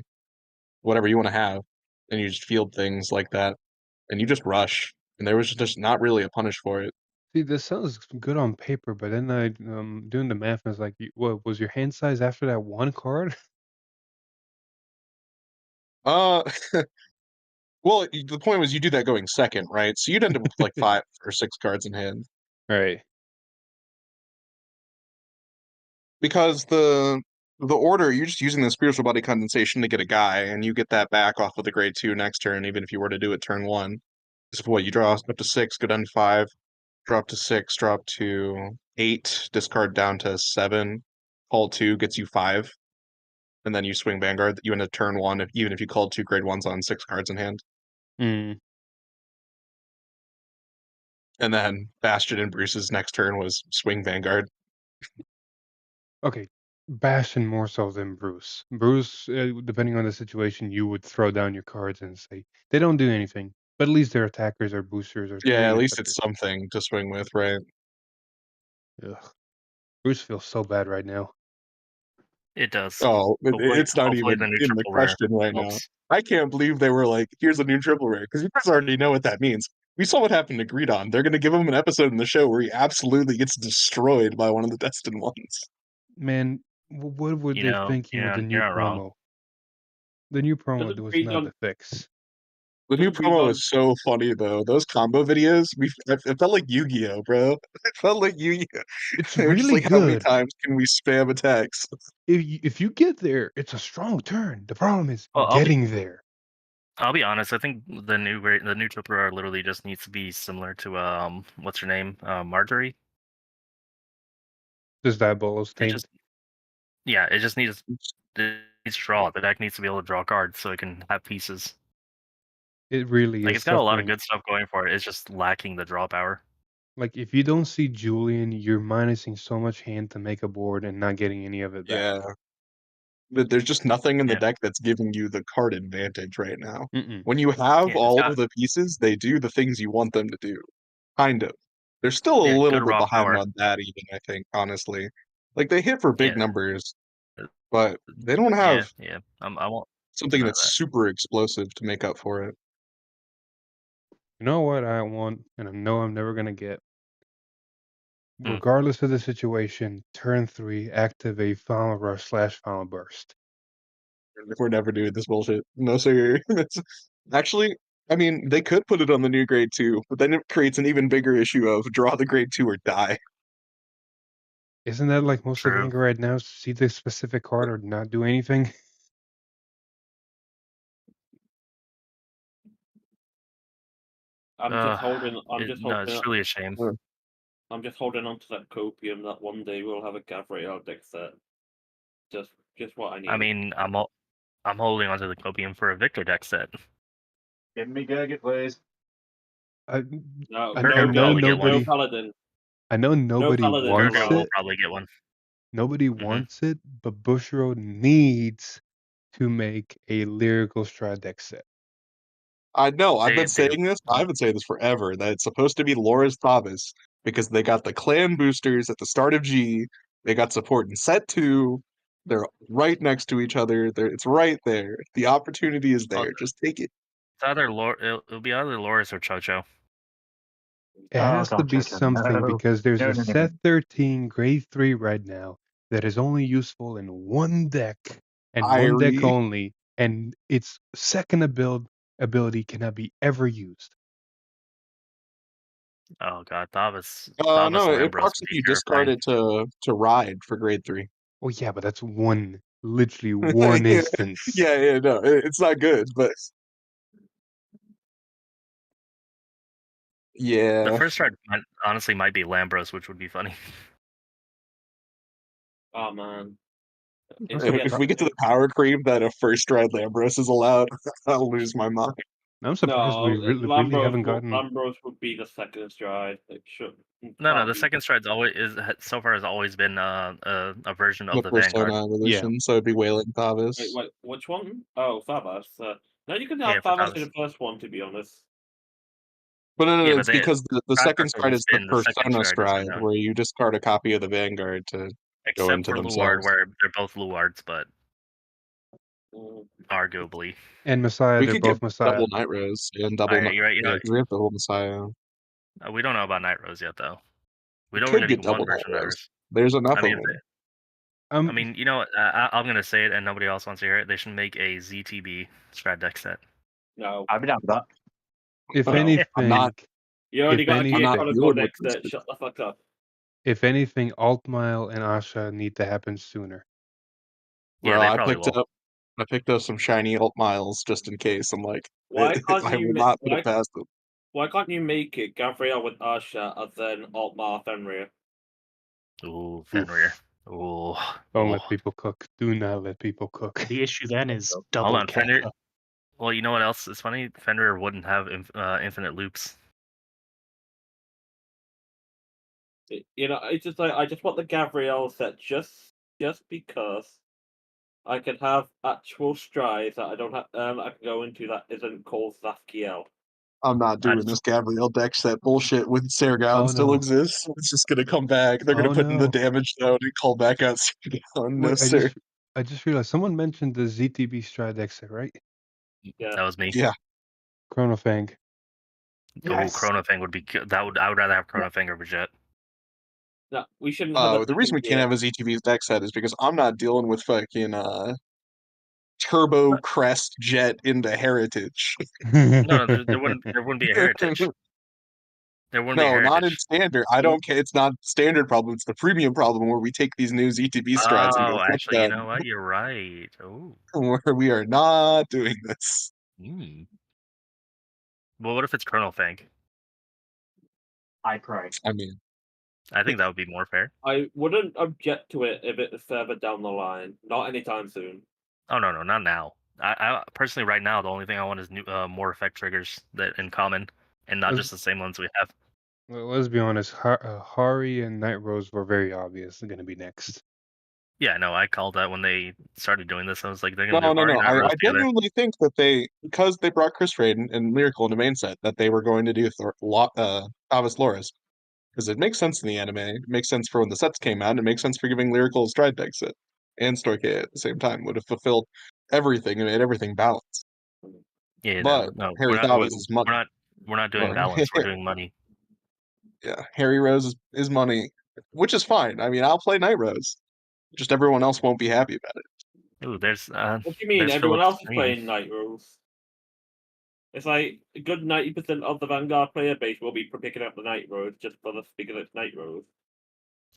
whatever you want to have, and you just field things like that, and you just rush, and there was just not really a punish for it. See, this sounds good on paper, but then I doing the math, and I was like, what was your hand size after that one card? Well, the point was you do that going second, right? So you'd end up with like 5 or 6 cards in hand. Right. Because the order, you're just using the Spiritual Body Condensation to get a guy, and you get that back off with a grade 2 next turn, even if you were to do it turn 1. Just what, you draw up to 6, go down to 5, drop to 6, drop to 8, discard down to 7, call 2 gets you 5, and then you swing Vanguard. You end up turn 1, even if you called 2 grade 1s on 6 cards in hand. Mm. And then Bastion and Bruce's next turn was swing Vanguard. Okay, Bastion more so than Bruce. Bruce, depending on the situation, you would throw down your cards and say they don't do anything, but at least their attackers or boosters or Yeah, at swing least it's attackers. something to swing with, right? Ugh. Bruce feels so bad right now. It does. Oh, it's not hopefully even the new in the triple rare question right now. helps. I can't believe they were like, here's a new triple rare, because you guys already know what that means. We saw what happened to Greedon. They're going to give him an episode in the show where he absolutely gets destroyed by one of the destined ones. Man, what were You they know, thinking with the new you're not wrong. promo? The new promo Doesn't was not Greedon the fix. The new doesn't promo Greedon is so funny, though. Those combo videos, it felt like Yu-Gi-Oh, bro. It felt like Yu-Gi-Oh. It's They were just really like, how many good. times can we spam attacks? If you get there, it's a strong turn. The problem is Well, getting there. I'll be honest. I think the new triple rare literally just needs to be similar to what's her name, Marjorie. Just Diabolo's It tamed. just it just needs to draw. The deck needs to be able to draw cards so it can have pieces. It really Like is it's got a lot of suffering. good stuff going for it. It's just lacking the draw power. Like if you don't see Julian, you're minusing so much hand to make a board and not getting any of it back. Yeah. But there's just nothing in the Yeah. deck that's giving you the card advantage right now. Mm-mm. When you have Yeah, all got- of the pieces, they do the things you want them to do. Kind of. They're still a Yeah, little good bit raw behind power. on that, even, I think, honestly. Like, they hit for big Yeah. numbers, but they don't have Yeah. I won't something deny that's that. super explosive to make up for it. You know what I want, and I know I'm never gonna get. Hmm. Regardless of the situation, turn 3, activate Final Rush / Final Burst. We're never doing this bullshit. No, sir. Actually, I mean, they could put it on the new grade 2, but then it creates an even bigger issue of draw the grade 2 or die. Isn't that like most of True. Vanguard right now? See the specific card or not do anything? I'm just holding. It's really a shame. I'm just holding on to that copium that one day we'll have a Gabriel deck set. Just what I need. I mean, I'm holding onto the copium for a Victor deck set. Give me Gurgit, please. I No, I Gurgit will know probably get one. no nobody. Paladin. I know nobody Paladin wants Gurgit will it. probably get one. Nobody wants it, but Bushiroad needs to make a lyrical stride deck set. I know. I've been They saying this. I've been saying this forever. That it's supposed to be Laura's Tavis because they got the clan boosters at the start of G. They got support in set 2. They're right next to each other. It's right there. The opportunity is there. Just take it. It's either it'll be either Loris or Chocho. It Oh, has to don't be check it. something No. because there's No, a no, no, set no. 13 grade 3 right now that is only useful in one deck and one deck Irie. only, and its second ability cannot be ever used. Oh god, Tavis No, and it Lambros procs would if be you discard terrifying. it to ride for grade 3. Oh yeah, but that's literally one yeah, instance. yeah, no, it's not good, but yeah. The first stride honestly might be Lambros, which would be funny. Oh man. If we get to the power creep that a first stride Lambros is allowed, I'll lose my mind. I'm surprised we really haven't gotten. Lambros would be the second stride. It should. No, the second stride's so far has always been a version of the Persona Vanguard. evolution, so it'd be Wayland Tavis. Wait, which one? Oh, Thavas. No, you can have Yeah, for Thavas in Thavas. the first one, to be honest. But no, Yeah, it's because the second stride is the Persona stride, now. where you discard a copy of the Vanguard to go Except into for themselves. Luard, where they're both Luards, but arguably. And Messiah, We they're could both get Messiah. double Night Rose and double. Alright, you're right. Yeah, because we have the whole Messiah. We don't know about Night Rose yet, though. We don't could really get need one double version of Night Night Rose. Rose. There's enough I mean, of them. I mean, you know what? I'm gonna say it, and nobody else wants to hear it. They should make a ZTB strat deck set. No, I'd be down for that. If No, anything, I'm not. You already if got anything, a not Chronicle dealing with deck this. set. Shut the fuck up. If anything, Altmile and Asha need to happen sooner. Yeah, Bro, they I probably picked will. up some shiny alt miles just in case. I'm like, Why can't I you will not put it past them. Why can't you make it Gabriel with Asha and then Altmar Fenrir? Ooh, Fenrir. Ooh. Don't let people cook. Do not let people cook. The issue then is Hold double on, Fenrir. Kefka. Well, you know what else is funny? Fenrir wouldn't have infinite loops. You know, it's just like I just want the Gabrielle set just because I can have actual strides that I don't have. I can go into that isn't called Zafkiel. I'm not doing this Gabrielle deck set bullshit when Sergon still exists. It's just gonna come back. They're gonna put in the damage down and call back out Sergon. No, Wait, sir. I just realized someone mentioned the ZTB strat deck set, right? Yeah, that was me. Yeah. Chronofang. Yes. Oh, Chronofang would be good. I would rather have Chronofang over Jet. No, we shouldn't have the reason we can't have a ZTV's deck set is because I'm not dealing with fucking Turbo Crest Jet into Heritage. No, there wouldn't be a Heritage. There wouldn't be a Heritage. Not in Standard. I don't care. It's not Standard problem. It's the Premium problem where we take these new ZTV strats and go fuck actually, you them. know what? You're right. Oh. Where we are not doing this. Well, what if it's Chronofang? I pray. I mean, I think that would be more fair. I wouldn't object to it if it's further down the line. Not anytime soon. Oh no, not now. I personally, right now, the only thing I want is new, more effect triggers that in common, and not just the same ones we have. Well, let's be honest. Hari and Night Rose were very obvious. They're gonna be next. Yeah, no, I called that when they started doing this. I was like, they're gonna do no. Hari and Night Rose I together. genuinely think that because they brought Chris Raiden and Lyrical into main set, that they were going to do Tavis Loris. Because it makes sense in the anime. It makes sense for when the sets came out. It makes sense for giving Lyrical a stride deck set. And Storkea at the same time would have fulfilled everything and made everything balanced. Yeah, but no, Harry Tavis is money. We're not doing balance. We're doing money. Yeah, Harry Rose is money, which is fine. I mean, I'll play Night Rose. Just everyone else won't be happy about it. Ooh, there's. What do you mean? Everyone else is playing Night Rose. It's like a good 90% of the Vanguard player base will be picking up the Night Rose just for the because it's Night Rose.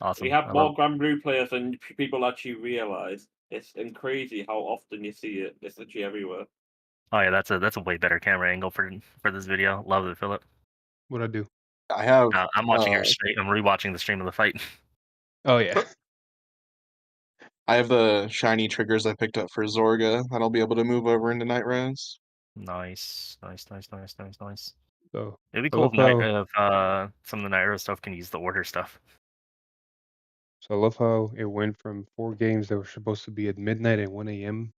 Awesome. We have more Grand Blue players than people actually realize. It's crazy how often you see it. It's literally everywhere. Oh yeah, that's a way better camera angle for this video. Love it, Philip. What'd I do? I have. I'm watching your stream. I'm rewatching the stream of the fight. Oh yeah. I have the shiny triggers I picked up for Zorga that I'll be able to move over into Night Rose. Nice. So it'd be cool if some of the Night Rose stuff can use the order stuff. So I love how it went from 4 games that were supposed to be at midnight and 1 a.m.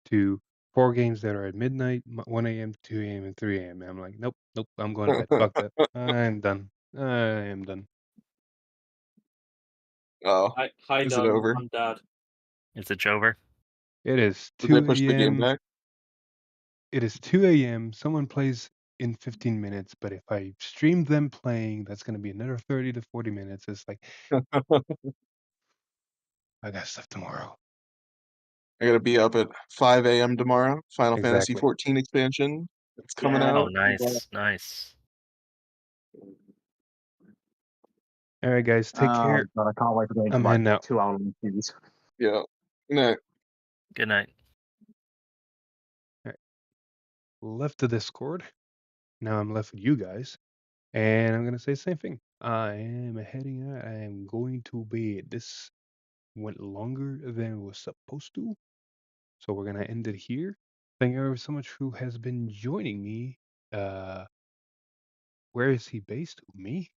to 4 games that are at midnight, 1 a.m., 2 a.m., and 3 a.m. I'm like, nope, I'm going to bed. Fuck that. I'm done. I am done. Oh, Hi, is it Dad. over? I'm Dad. Is it over? It is Did they 2 push the game a.m. back? It is 2 a.m. Someone plays in 15 minutes, but if I stream them playing, that's going to be another 30 to 40 minutes. It's like, I got stuff tomorrow. I gotta be up at 5 a.m. tomorrow. Final Fantasy Exactly. 14 expansion. It's coming Yeah. Oh, out. nice, nice. All right, guys, take care. God, I can't wait for going to I'm like heading out. 2 hour long queues. Yeah. No. Good night. Left the Discord. Now I'm left with you guys. And I'm going to say the same thing. I am heading out. I am going to bed. This went longer than it was supposed to. So we're going to end it here. Thank you ever so much who has been joining me. Where is he based? Me?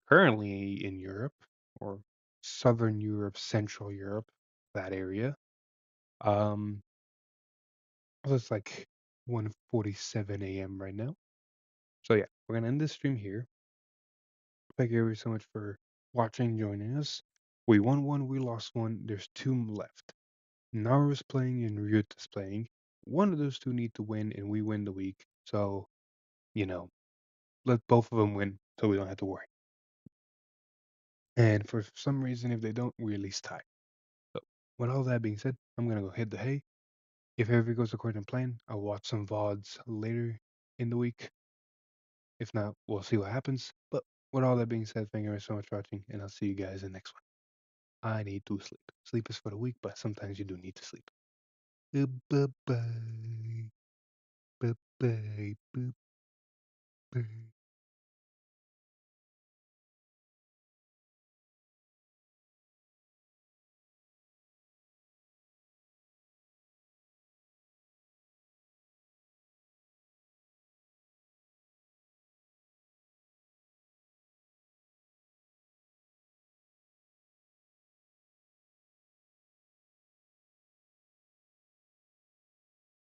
Currently in Europe, or Southern Europe, Central Europe, that area. It's like 1:47 a.m. right now. So yeah, we're gonna end this stream here. Thank you ever so much for watching, joining us. We won one, we lost one. There's 2 left. Naru's playing and Ryuta's playing. One of those 2 need to win, and we win the week. So, let both of them win, so we don't have to worry. And for some reason, if they don't, we at least tie. So, with all that being said, I'm gonna go hit the hay. If everything goes according to plan, I'll watch some VODs later in the week. If not, we'll see what happens. But with all that being said, thank you so much for watching, and I'll see you guys in the next one. I need to sleep. Sleep is for the weak, but sometimes you do need to sleep. Bye-bye. Bye-bye. Bye-bye.